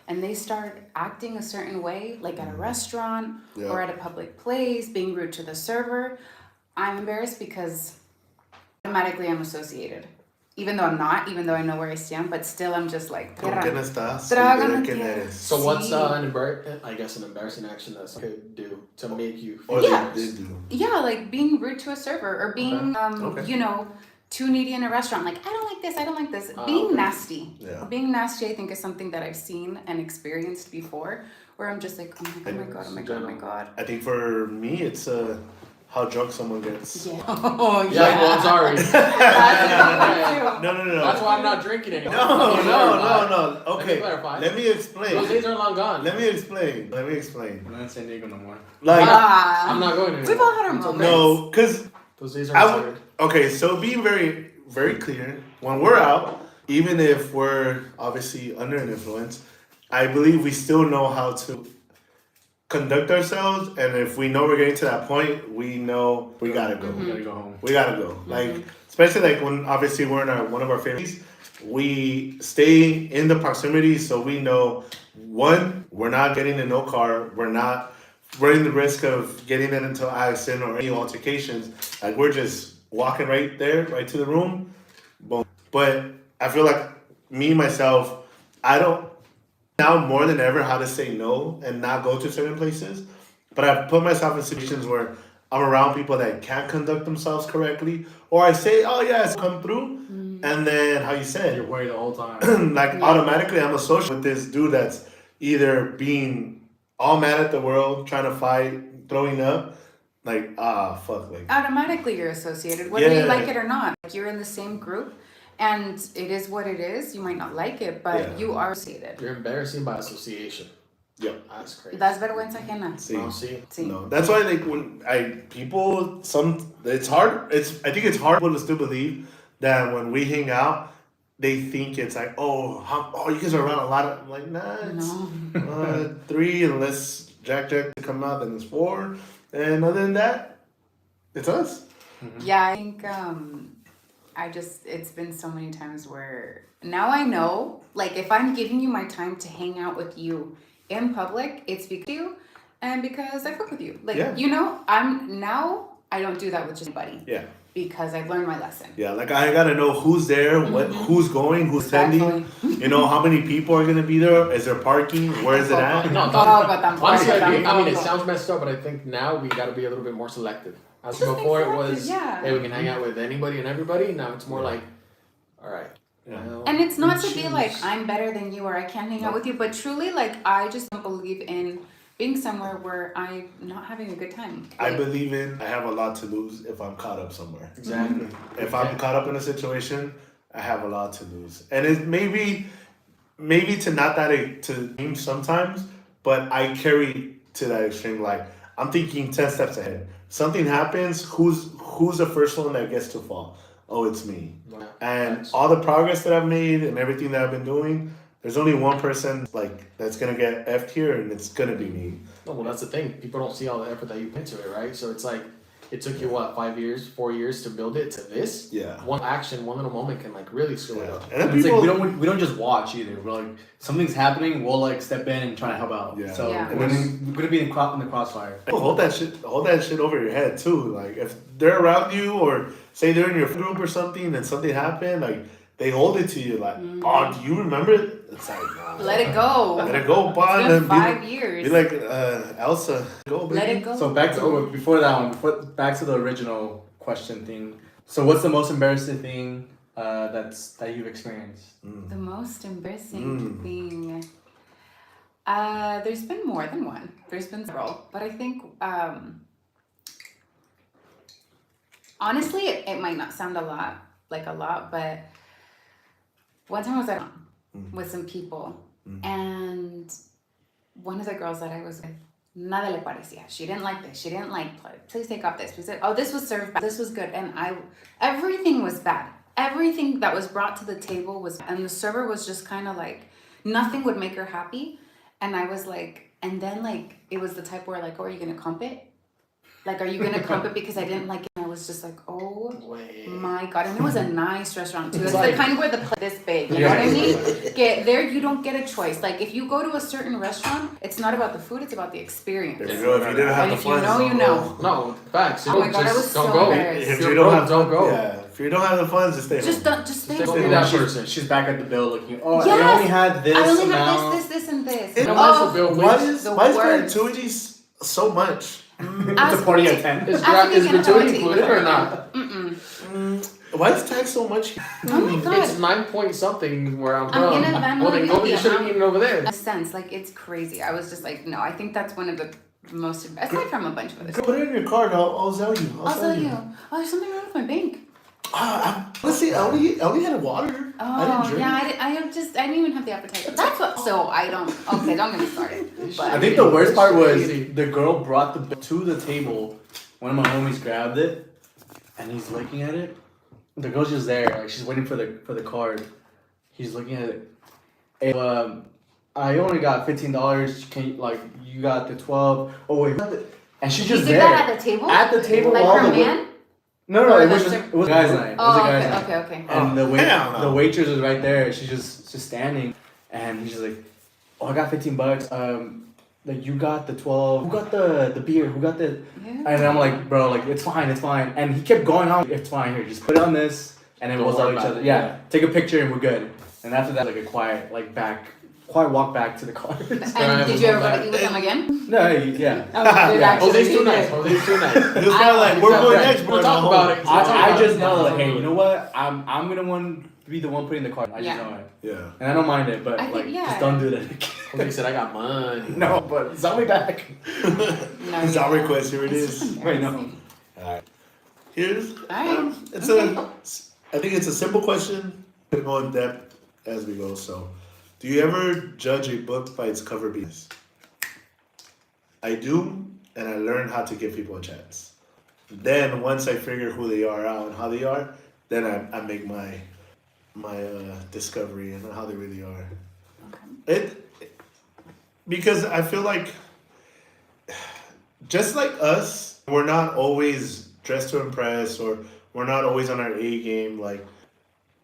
and they start acting a certain way, like at a restaurant or at a public place, being rude to the server, I'm embarrassed because automatically I'm associated. Even though I'm not, even though I know where I stand, but still I'm just like, ¿Con quién estás? Trágame ¿Quién tierra. eres? So what's Sí. an embarrassing action that someone could do to make you Or feel Yeah. they embarrassed? did do. Yeah, like being rude to a server or being, Okay. too needy in a restaurant. Like, I don't like this, I don't like this. Ah, Being okay. nasty. Yeah. Being nasty, I think, is something that I've seen and experienced before where I'm just like, oh my god, oh my god, oh my god. I think for me, it's how drunk someone gets. Yeah. Oh, Yeah, well, I'm sorry. No. That's why I'm not drinking anymore. No. Let me Okay, clarify. let me Those explain. days are long gone. Let me explain. I'm not in San Diego no more. Like, I'm not going anymore. We've all had our moments. no, because Those days are I tired. would. Okay, so being very, very clear, when we're out, even if we're obviously under an influence, I believe we still know how to conduct ourselves, and if we know we're getting to that point, we know we gotta go. Mm-hmm. We gotta go home. We gotta go. Like, especially like when obviously we're in one of our families, we stay in the proximity so we know, one, we're not getting in no car, we're not running the risk of getting into an accident or any altercations. Like, we're just walking right there, right to the room. Boom. But I feel like me, myself, I don't now more than ever how to say no and not go to certain places. But I've put myself in situations where I'm around people that can't conduct themselves correctly, or I say, "Oh yeah, it's come through," and then how you said, You're worried the whole time. like automatically I'm associated with this dude that's either being all mad at the world, trying to fight, throwing up, like fuck, like Automatically you're associated, whether you Yeah. like it or not. Like, you're in the same group, and it is what it is. You might not like it, but Yeah. you are associated. You're embarrassing by association. yeah. That's crazy. Das vergüenza ajena. See, Oh, see? Sí. no, that's why like when it's hard. I think it's hard for people to still believe that when we hang out, they think it's like, oh, you guys are around a lot of. I'm like, nah, it's No. 3 unless Jack come out, then it's 4, and other than that, it's us. Yeah, I think it's been so many times where now I know, like, if I'm giving you my time to hang out with you in public, it's because of you and because I fuck with you. Like, Yeah. you know, I don't do that with just anybody. Yeah. Because I've learned my lesson. Yeah, like I gotta know who's there, who's going, who's attending. You know, how many people are gonna be there? Is there parking? Where is it at? No, Tampoco. honestly, I mean, it Tampoco. sounds messed up, but I think now we got to be a little bit more selective. As Just before, it selective, was, yeah. hey, we can hang out with anybody and everybody. Now it's more like, all right. Yeah. well, And it's not we to be choose. like I'm better than you or I can't hang out with you, but truly, like, I just don't believe in being somewhere where I'm not having a good time. I Like, believe I have a lot to lose if I'm caught up somewhere. Exactly. If I'm caught up in a situation, I have a lot to lose. And it maybe to not that extreme sometimes, but I carry to that extreme. Like, I'm thinking 10 steps ahead. Something happens, who's the first one that gets to fall? Oh, it's me. Yeah, And facts. all the progress that I've made and everything that I've been doing, there's only one person like that's gonna get effed here, and it's gonna be me. No, well, that's the thing. People don't see all the effort that you put into it, right? So it's like, it took you, what, 5 years, 4 years to build it to this? Yeah. One action, one little moment can, like, really screw it Yeah. up. And then And it's people, like we don't just watch either. We're like something's happening, we'll like step in and try to help out. Yeah. So Yeah. we're gonna be in the crossfire. people hold that shit over your head too. Like, if they're around you, or say they're in your group or something, and something happened, like they hold it to you. Like, oh, do you remember it? It's like, nah, let it go. let it go, It's bond, been and 5 years. be like Elsa, go, baby. Let it go. So back to before that one, back to the original question thing. So what's the most embarrassing thing that you've experienced? The most embarrassing Mm. thing. There's been more than one. There's been several, but I think honestly, it might not sound a lot, but one time I was at with some people, and one of the girls that I was with, nada le parecía. She didn't like this. She didn't like, please take off this. Please, oh, this was served bad. This was good, and everything was bad. Everything that was brought to the table was, and the server was just kind of like, nothing would make her happy, and I was like, and then like it was the type where like, oh, are you gonna comp it? Like, are you gonna comp it because I didn't like it? And I was just like, oh Wait. my god! And it was a nice restaurant too. It's like- the kind where the plate this big. You know what I mean? There, you don't get a choice. Like, if you go to a certain restaurant, it's not about the food; it's about the experience. If you didn't have And the if you funds, know, you don't know. go. No, facts. Oh my God, I just was don't so go. embarrassed. If You're you don't broke, have, don't go. yeah, if you don't have the funds, just stay Just home. don't. Just stay Don't home. be that person. She's back at the bill looking. Oh, I Yes! only had this I only amount. have this, and this. You know what's the Oh, bill, Why please? is The why is worst. gratuity so much? It's a party at 10. Is Ask me is again if I gratuity want to eat included or with not? Why is tax so much? Oh my god. It's 9 point something where I'm I'm from. gonna Venmo Well, then you go the you should have amount. eaten over there. A sense, like, it's crazy. I was just like, no. I think that's one of the most, aside from a bunch of others. Put it in your card. I'll sell you. I'll tell you. Oh, there's something wrong with my bank. Let's see. I only had water. I didn't Oh, drink. yeah, I didn't even have the appetite. That's what, so I don't, okay, don't get me started. I But think the worst part was Shitty. the girl brought the bill to the table. One of my homies grabbed it, and he's looking at it. The girl's just there, like she's waiting for the card. He's looking at it. Hey, I only got $15. Can you, like, you got the 12? Oh wait, and she's you just did there that at the table? At the table Like while her the man? No, Or it the was just serv- it was a guy's night. It was a Oh, guy's okay, night. okay, okay. And Oh, hell no. the waitress was right there. She's just standing, and he's just like, "Oh, I got $15. Like you got the 12. Who got the beer? Who got the?" Yeah. And I'm like, "Bro, like it's fine, it's fine." And he kept going on. It's fine. Here, just put it on this, and then Don't we'll tell worry each about other. it, Yeah, yeah. take a picture, and we're good. And after that, like a quiet walk back to the car. And did you ever go to eat with them again? No, yeah. Oh, did Yeah. actually Jose's you too did. nice. Jose's too nice. He was probably like, we're going next, bro. We'll talk about it. I just know, like, hey, you know what? I'm gonna be the one putting the car. I just Yeah. know it, Yeah. and I don't mind it, but I think- like, yeah. just don't do that. Jose said I got money. No, but it's on my back. No, It's our yeah. request. Here it is. Wait, no. Alright. Here's Alright, it's okay. I think it's a simple question. We'll go in depth as we go. So, do you ever judge a book by its cover beats? I do, and I learned how to give people a chance. Then once I figure who they are out and how they are, then I make my discovery and how they really are. Because I feel like just like us, we're not always dressed to impress, or we're not always on our A game. Like,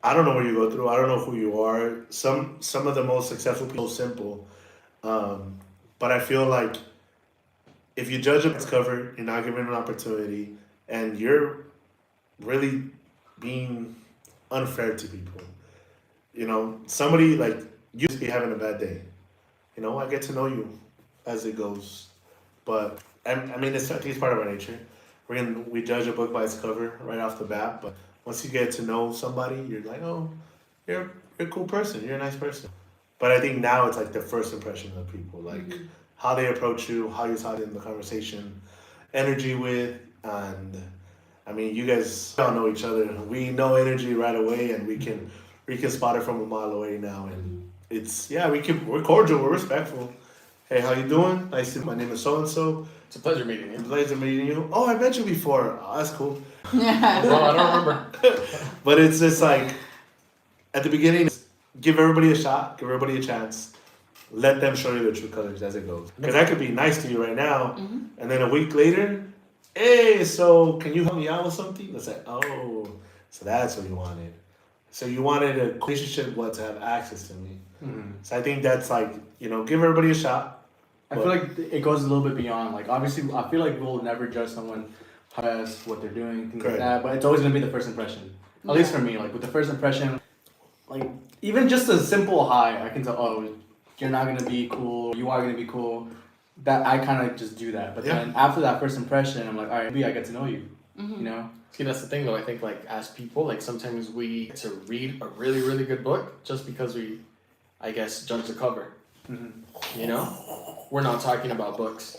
I don't know what you go through. I don't know who you are. Some of the most successful people are simple, but I feel like if you judge a book's cover, you're not giving an opportunity, and you're really being unfair to people. You know, somebody like you be having a bad day. You know, I get to know you as it goes, but I mean, I think it's part of our nature. We judge a book by its cover right off the bat, but once you get to know somebody, you're like, oh, you're a cool person, you're a nice person. But I think now it's like the first impression of people, like how they approach you, how you talk in the conversation, energy with, and I mean, you guys all know each other. We know energy right away, and we can spot it from a mile away now, and it's we're cordial, we're respectful. Hey, how you doing? Nice to. My name is so and so. It's a pleasure meeting you. Pleasure meeting you. Oh, I met you before. Oh, that's cool. Yeah. Well, I don't remember. But it's just like at the beginning, give everybody a shot, give everybody a chance. Let them show you the true colors as it goes. Because I could be nice to you right now, and then a week later, hey, so can you help me out with something? It's like, oh, so that's what you wanted. So you wanted a relationship, to have access to me. So I think that's like, give everybody a shot. I feel like it goes a little bit beyond. Like, obviously, I feel like we'll never judge someone as what they're doing, things Correct. like that. But it's always gonna be the first impression. At least for me, like with the first impression, like even just a simple hi, I can tell. Oh, you're not gonna be cool. You are gonna be cool. That I kind of just do that. But then after that first impression, I'm like, all right, maybe I get to know you. You know. See, that's the thing though. I think like as people, like sometimes we get to read a really, really good book just because we, I guess, judge the cover. You know, we're not talking about books.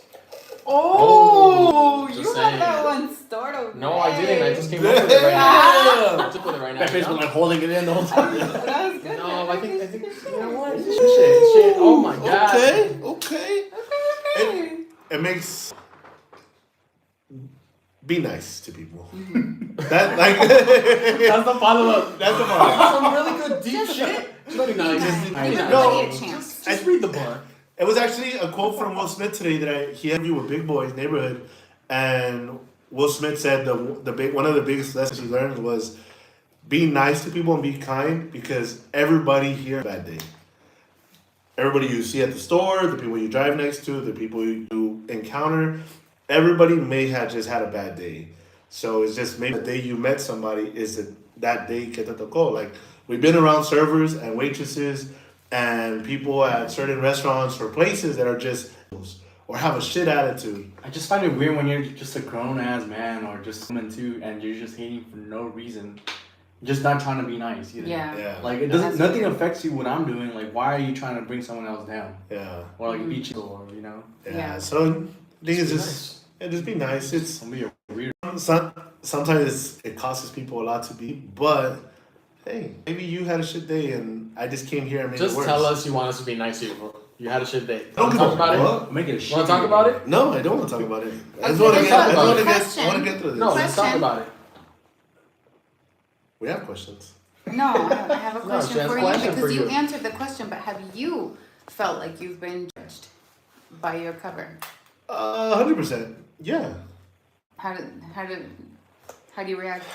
Oh, Just you saying. had that one stored over. No, I didn't. I just came up with it right now. I took with it right now. That face was like holding it in the whole time. That was good. No, I think you know what? Shit. Oh my god. Okay. Okay. It makes be nice to people. That like That's the follow up. that's the part. Some really good deep shit. Just be nice. Give Be nice. everybody a chance. Just read the book. It was actually a quote from Will Smith today that he interviewed with Big Boy's Neighborhood, and Will Smith said one of the biggest lessons he learned was be nice to people and be kind, because everybody here has a bad day. Everybody you see at the store, the people you drive next to, the people you encounter, everybody may have just had a bad day. So it's just maybe the day you met somebody is that day que te tocó. Like, we've been around servers and waitresses and people at certain restaurants or places that are just or have a shit attitude. I just find it weird when you're just a grown ass man or just woman too, and you're just hating for no reason. Just not trying to be nice either. Yeah. Like it doesn't. Nothing affects you what I'm doing. Like, why are you trying to bring someone else down? Yeah. Or like beat you, or you know. Yeah. So I think it's just be nice. It's Don't be a weird. sometimes it costs people a lot to be, but hey, maybe you had a shit day and I just came here and made Just it worse. tell us you want us to be nice to you, bro. You had a shit day. Don't Want to give talk a about it? fuck. Make it a shit. Want to talk about it? No, I don't want to talk about it. I just Okay, want to let's get. talk I about want to it. get. I Question. want to get through this. No, let's talk Question. about it. We have questions. No, I have a question she has for a you question because for you you. answered the question, but have you felt like you've been judged by your cover? 100%. Yeah. How did How do you react?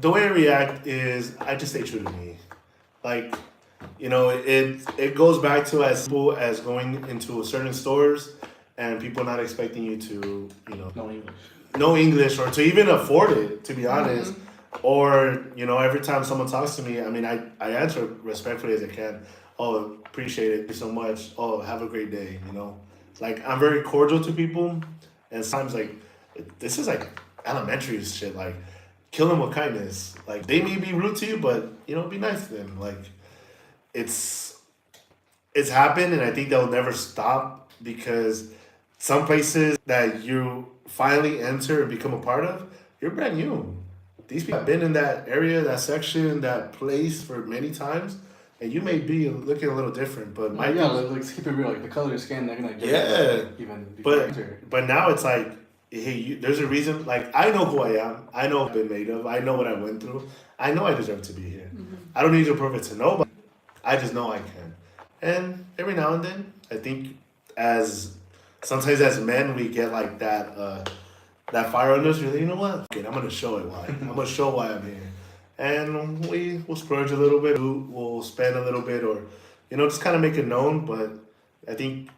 The way I react is I just stay true to me. Like, you know, it goes back to as simple as going into certain stores and people not expecting you to, you know, No English. know English or to even afford it, to be honest. Or, you know, every time someone talks to me, I mean, I answer respectfully as I can. Oh, appreciate it. Thank you so much. Oh, have a great day, you know. Like, I'm very cordial to people. And sometimes, like, this is like elementary shit. Like, kill them with kindness. Like, they may be rude to you, but, you know, be nice to them. Like, it's happened, and I think they'll never stop because some places that you finally enter and become a part of, you're brand new. These people have been in that area, that section, that place for many times, and you may be looking a little different. But my Yeah, let's keep it real. Like the color of your skin, they're gonna judge you even before you enter. but now it's like, hey, there's a reason. Like, I know who I am. I know what I've been made of. I know what I went through. I know I deserve to be here. I don't need to prove it to nobody. I just know I can. And every now and then, I think sometimes as men, we get like that fire under us. You're like, you know what? Okay, I'm gonna show it why. I'm gonna show why I'm here. And we'll splurge a little bit. We'll spend a little bit, or, you know, just kind of make it known. But I think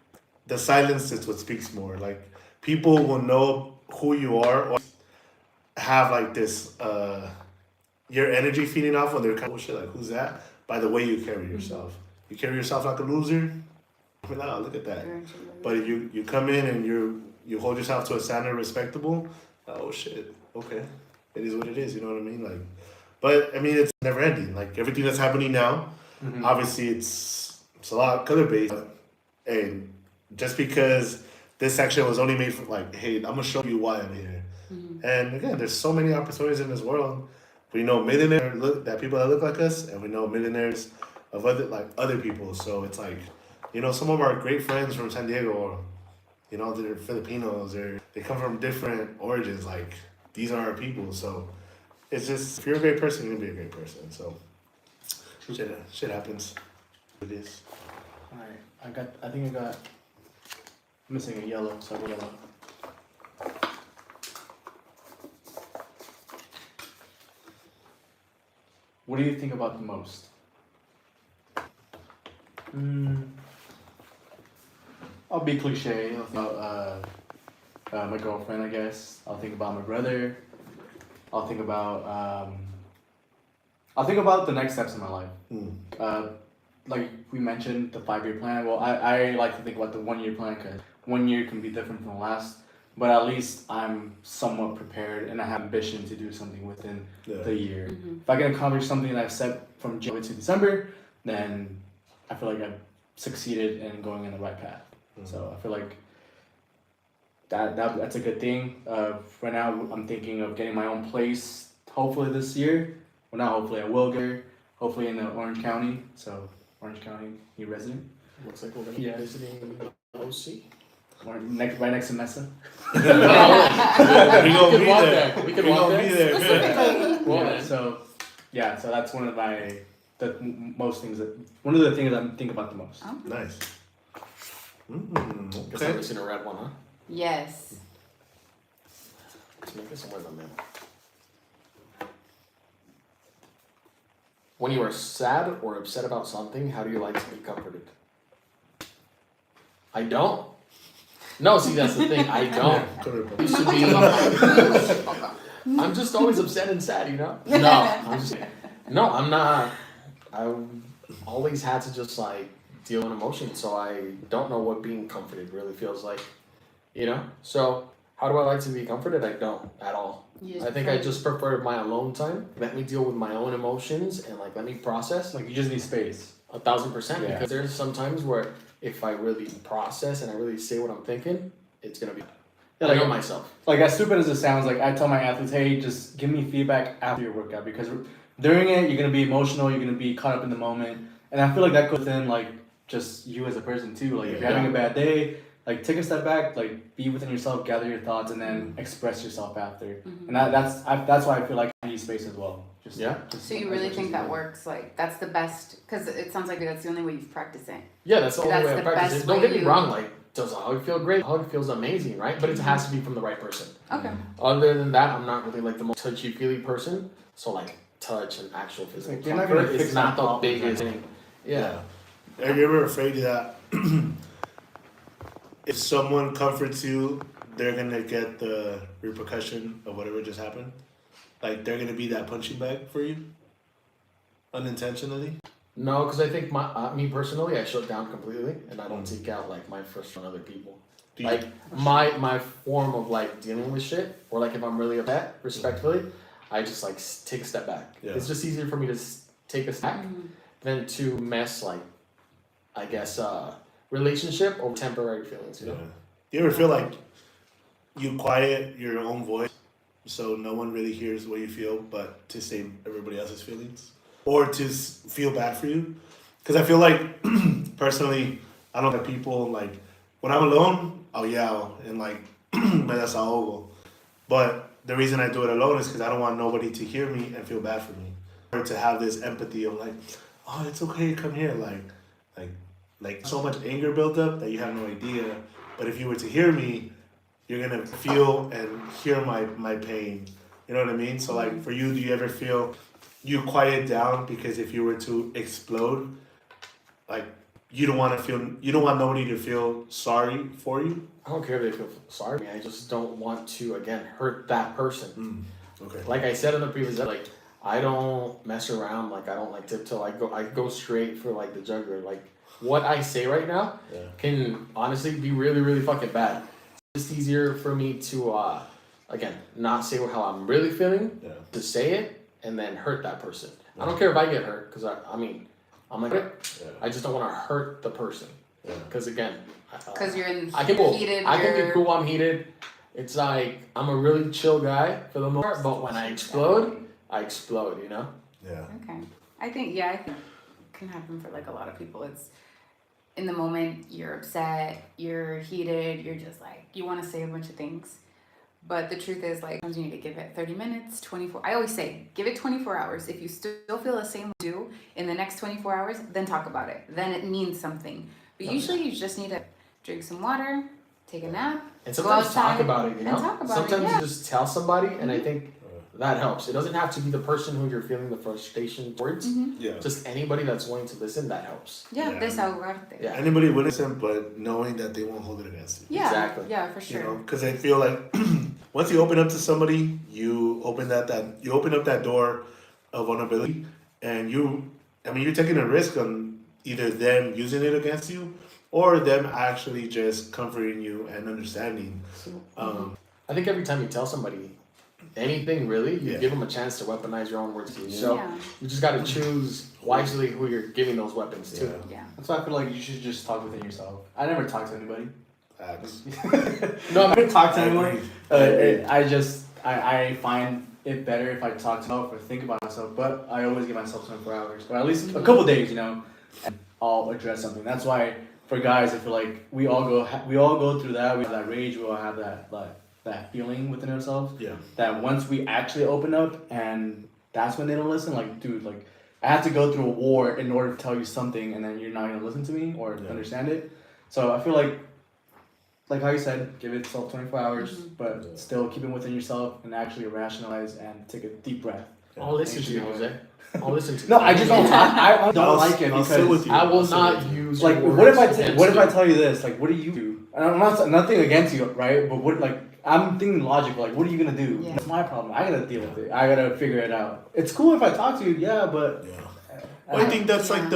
the silence is what speaks more. Like, people will know who you are, or have like this your energy feeding off when they're kind of shit. Like, who's that? By the way you carry yourself. You carry yourself like a loser. I mean, look at that. But if you come in and you hold yourself to a standard respectable, oh shit, okay, it is what it is. You know what I mean? Like, but I mean, it's never ending. Like, everything that's happening now, obviously it's a lot color based. And just because this section was only made for, like, hey, I'm gonna show you why I'm here. And again, there's so many opportunities in this world. We know millionaires that people that look like us, and we know millionaires of other people. So it's like, you know, some of our great friends from San Diego, or, you know, they're Filipinos, or they come from different origins. Like, these are our people. So it's just, if you're a great person, you're gonna be a great person. So shit happens. It is. Alright, I think I got missing a yellow, so I got yellow. What do you think about the most? I'll be cliche. I'll think about my girlfriend, I guess. I'll think about my brother. I'll think about the next steps in my life. Like we mentioned, the 5-year plan. Well, I like to think about the 1-year plan, because 1 year can be different from the last. But at least I'm somewhat prepared, and I have ambition to do something within the year. If I can accomplish something that I've set from January to December, then I feel like I've succeeded in going in the right path. So I feel like that's a good thing. Right now, I'm thinking of getting my own place, hopefully this year. Well, not hopefully, I will get her, hopefully in the Orange County. So, Orange County, new resident. Looks like we're gonna be visiting OC. Right next to Mesa. We gonna be walk there. We can We walk gonna be there. there. Yeah, so that's one of one of the things I'm thinking about the most. Oh. Nice. Guess I'm missing a red one, huh? Yes. Let's make this somewhere in the middle. When you are sad or upset about something, how do you like to be comforted? I don't. No, see, that's the thing. I don't. Used to be. I'm just always upset and sad, you know? No, I'm not. I always had to just like deal with emotions, so I don't know what being comforted really feels like, you know? So, how do I like to be comforted? I don't at all. I think I just prefer my alone time. Let me deal with my own emotions and like let me process. Like you just need space. 1,000%. Because there's some times where if I really process and I really say what I'm thinking, it's gonna be. Yeah, I know myself. Like as stupid as it sounds, like I tell my athletes, hey, just give me feedback after your workout, because during it you're gonna be emotional, you're gonna be caught up in the moment, and I feel like that goes in like just you as a person too. Like if you're having a bad day, like take a step back, like be within yourself, gather your thoughts, and then express yourself after. And that's why I feel like I need space as well. So you really think that works? Like that's the best? Because it sounds like that's the only way you've practiced it. Yeah, that's the only way I practice it. Don't get me wrong, like does a hug feel great? A hug feels amazing, right? But it has to be from the right person. Okay. Other than that, I'm not really like the most touchy-feely person. So like touch and actual physical Like, you're not gonna comfort fix is not that the problem, biggest right? thing. Yeah. Are you ever afraid that if someone comforts you, they're gonna get the repercussion of whatever just happened? Like they're gonna be that punching bag for you, unintentionally. No, because I think me personally, I shut down completely, and I don't take out like my first on other people. Do you- Like my form of like dealing with shit, or like if I'm really upset, respectfully, I just like take a step back. Yeah. It's just easier for me to take a step than to mess like, I guess, relationship over temporary feelings. You Yeah. know. Do you ever feel like you quiet your own voice so no one really hears what you feel, but to save everybody else's feelings, or to feel bad for you? Because I feel like personally, I don't like people like when I'm alone, I'll yell and like me desahogo. But the reason I do it alone is because I don't want nobody to hear me and feel bad for me, or to have this empathy of like, oh, it's okay, come here, like so much anger built up that you have no idea. But if you were to hear me, you're gonna feel and hear my pain. You know what I mean? So like for you, do you ever feel you quiet down because if you were to explode, like you don't want nobody to feel sorry for you? I don't care if they feel sorry for me. I just don't want to again hurt that person. Okay. Like I said in the previous, like I don't mess around. Like I don't like tiptoe. I go straight for like the jugular. Like what I say right now Yeah. can honestly be really really fucking bad. It's just easier for me to again not say how I'm really feeling, Yeah. to say it and then hurt that person. I don't care if I get hurt because I mean I'm like Yeah. I just don't want to hurt the person Yeah. because again Because you're in I can cool. heated. I can you're- be cool. I'm heated. It's like I'm a really chill guy for the most part, but when I explode, I explode. You know. Yeah. Okay. I think it can happen for like a lot of people. It's in the moment you're upset, you're heated, you're just like you want to say a bunch of things. But the truth is like sometimes you need to give it 30 minutes, 24. I always say give it 24 hours. If you still feel the same do in the next 24 hours, then talk about it. Then it means something. But usually you just need to drink some water, take a nap, And go sometimes talk outside about it. You know. and talk about Sometimes it. Yeah. you just tell somebody, and I think that helps. It doesn't have to be the person who you're feeling the frustration towards. Yeah. Just anybody that's willing to listen. That helps. Yeah, Yeah. desahogarte. Yeah. Anybody would listen, but knowing that they won't hold it against you. Yeah, Exactly. yeah, for You sure. know, because I feel like once you open up to somebody, you open up that door of vulnerability, and you're taking a risk on either them using it against you, or them actually just comforting you and understanding. I think every time you tell somebody anything, really, you Yeah. give them a chance to weaponize your own words to you. So Yeah. you just got to choose wisely who you're giving those weapons to. Yeah. Yeah. That's why I feel like you should just talk within yourself. I never talk to anybody. Facts. No, I don't talk to I anyone. agree. I find it better if I talk to myself or think about myself. But I always give myself 24 hours, or at least a couple days, and I'll address something. That's why for guys, I feel like we all go through that. We have that rage. We all have that feeling within ourselves. Yeah. That once we actually open up, and that's when they don't listen. Like, dude, like I have to go through a war in order to tell you something, and then you're not gonna listen to me or Yeah. understand it. So I feel like how you said, give it yourself 24 hours, but Yeah. still keep it within yourself and actually rationalize and take a deep breath. I'll listen to you, Jose. I'll listen to you. No, I just don't. I don't like it I'll because sit with you. I will I'll sit not with you. use like your what if words I against what if I you. tell you this? Like, what do you do? And I'm not nothing against you, right? But what like I'm thinking logical. Like, what are you gonna do? Yeah. That's my problem. I gotta deal with it. I gotta figure it out. It's cool if I talk to you, yeah, but Yeah. Well, I think that's like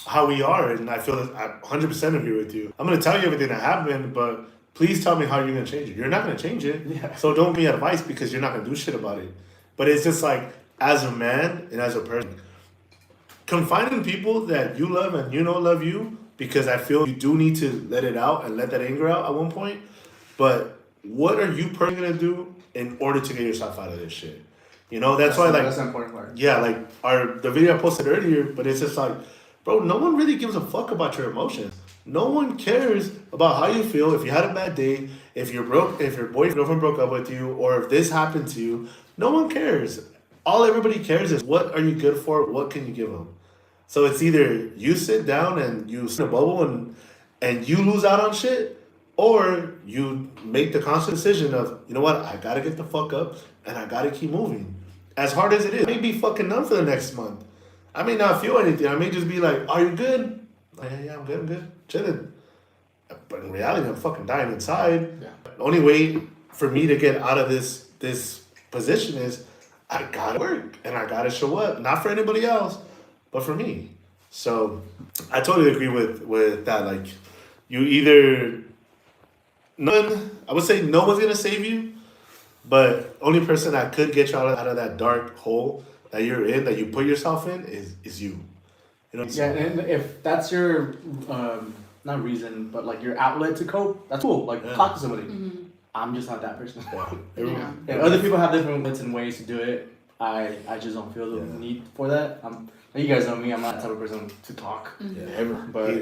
how we are, and I feel that I 100% agree with you. I'm gonna tell you everything that happened, but please tell me how you're gonna change it. You're not gonna change it, Yeah. so don't give me advice because you're not gonna do shit about it. But it's just like as a man and as a person, confiding people that you love and love you, because I feel you do need to let it out and let that anger out at one point. But what are you personally gonna do in order to get yourself out of this shit? You know, that's why like that's the important part. yeah, like the video I posted earlier, but it's just like, bro, no one really gives a fuck about your emotions. No one cares about how you feel if you had a bad day, if you're broke, if your boyfriend girlfriend broke up with you, or if this happened to you. No one cares. All everybody cares is what are you good for? What can you give them? So it's either you sit down and you sit in a bubble and you lose out on shit, or you make the conscious decision of, you know what, I gotta get the fuck up and I gotta keep moving. As hard as it is, I may be fucking numb for the next month. I may not feel anything. I may just be like, are you good? Like, yeah, I'm good, chilling. But in reality, I'm fucking dying inside. Yeah. The only way for me to get out of this position is I gotta work and I gotta show up. Not for anybody else, but for me. So I totally agree with that. Like, you either I would say no one's gonna save you, but only person that could get you out of that dark hole that you're in, that you put yourself in, is you. You know. Yeah, and if that's your not reason, but like your outlet to cope, that's cool. Like talk to somebody. I'm just not that person. Yeah, other people have different methods and ways to do it. I just don't feel the need for that. You guys know me. I'm not the type of person to talk ever. But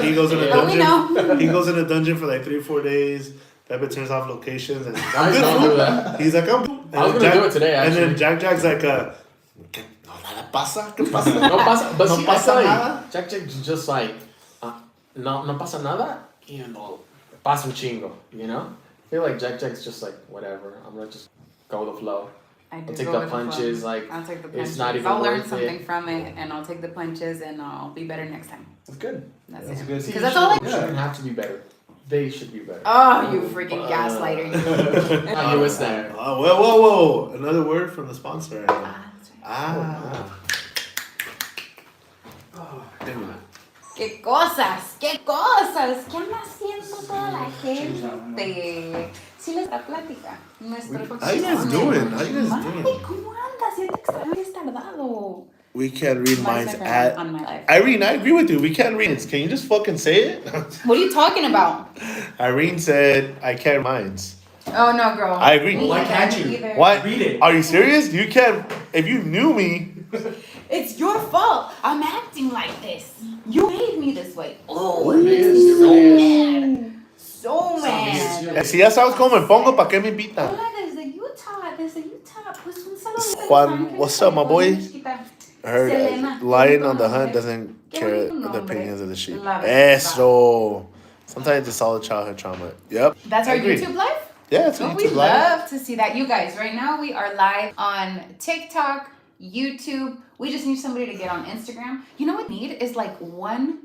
He goes in a Oh, we dungeon. know. He goes in a dungeon for like 3 or 4 days. Pepe turns off locations and I don't do that. he's like, I'm good. I was gonna do it today, And then actually. Jack's like, ¿Qué? No nada pasa? ¿Qué pasa? No pasa, but No see, pasa I feel nada. like Jack just like, no pasa nada, pasa un chingo, you know? I feel like Jack's just like, whatever, I'm gonna just go with the flow. I do I'll take go the with punches, flow. like, I'll take the it's punches. not even I'll learn worth something it. from it, and I'll take the punches, and I'll be better next time. That's good. That's That's it. good. Because that's all I. You shouldn't have to be better. They should be better. Oh, you freaking gaslighter! You. I knew it's there. Whoa. Another word from the sponsor. Right now. Ah, that's right. Anyway. ¡Qué cosas! ¡Qué cosas! ¿Qué anda haciendo toda la gente? Sí, nuestra plática. Nuestro How you guys doing? How you guys Mari, doing? ¿cómo andas? Ya te extrañé tardado. We can't read Mine's minds my at. friend on my life. Irene, I agree with you. We can't read it. Can you just fucking say it? What are you talking about? Irene said, I can't minds. Oh, no, girl. I agree. Me Why either, can't me you? either. Why? Read it. Are you serious? You can't. If you knew me, It's your fault. I'm acting like this. You made me this way. Oh, It it is, makes me it so mad. So mad. si ya sabes cómo me pongo, ¿para qué me invitan? Hola, desde Utah. Pues un saludo. Juan, what's up, my boy? Chiquita. I heard Selena. Lion on the Hunt doesn't Qué care bonito the nombre. opinions of the sheep. Love it. Eso. Sometimes it's all childhood trauma. Yep. That's I our agree. YouTube live? Yeah, it's Oh, a we YouTube live. love to see that. You guys, right now we are live on TikTok, YouTube. We just need somebody to get on Instagram. You know what we need is like one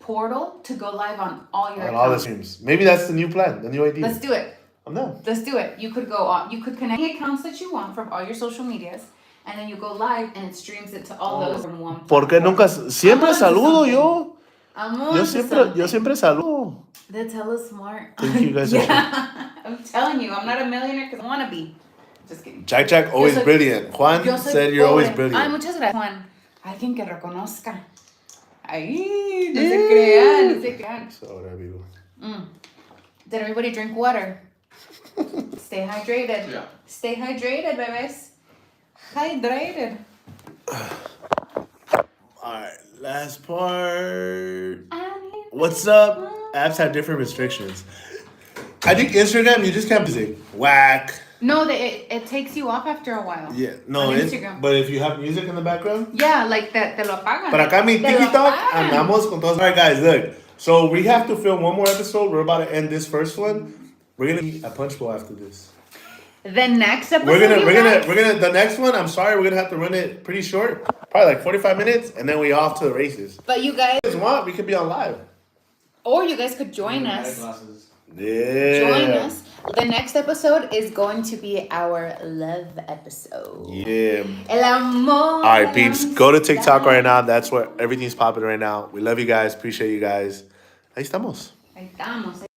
portal to go live on all your On all the accounts. streams. Maybe that's the new plan, the new idea. Let's do it. I'm down. Let's do it. You could go on. You could connect the accounts that you want from all your social medias, and then you go live and it streams it to all those from one. ¿Por qué nunca? Siempre I'm on to saludo something. yo. I'm on Yo to something. siempre saludo. That's hella smart. Thank you guys. Yeah, I'm telling you, I'm not a millionaire because I want to be. Just kidding. Jack, always soy- brilliant. Juan Yo soy said you're always pobre. Ay, brilliant. muchas gracias, Juan. Alguien que reconozca. Ay, no se crean, no se crean. So, there we go. Did everybody drink water? Stay hydrated. Yeah. Stay hydrated, bebés. Hydrated. Alright, last part. I need What's up? Apps have different restrictions. I think Instagram, you just can't music. Whack. No, it takes you off after a while. Yeah, no, On it, Instagram. but if you have music in the background. Yeah, like that, te lo apagan. But acá mi Te lo TikTok, apagan. andamos con todos. Alright, guys, look. So we have to film one more episode. We're about to end this first one. We're gonna eat a punch bowl after this. The next episode, We're you guys? gonna. The next one. I'm sorry, we're gonna have to run it pretty short, probably like 45 minutes, and then we off to the races. But you guys, If you guys want, we could be on live. or you guys could join us. Yeah. Join us. The next episode is going to be our love episode. Yeah. El amor. All right, peeps. Go to TikTok right now. That's where everything's popping right now. We love you guys. Appreciate you guys. Ahí estamos. Ahí estamos.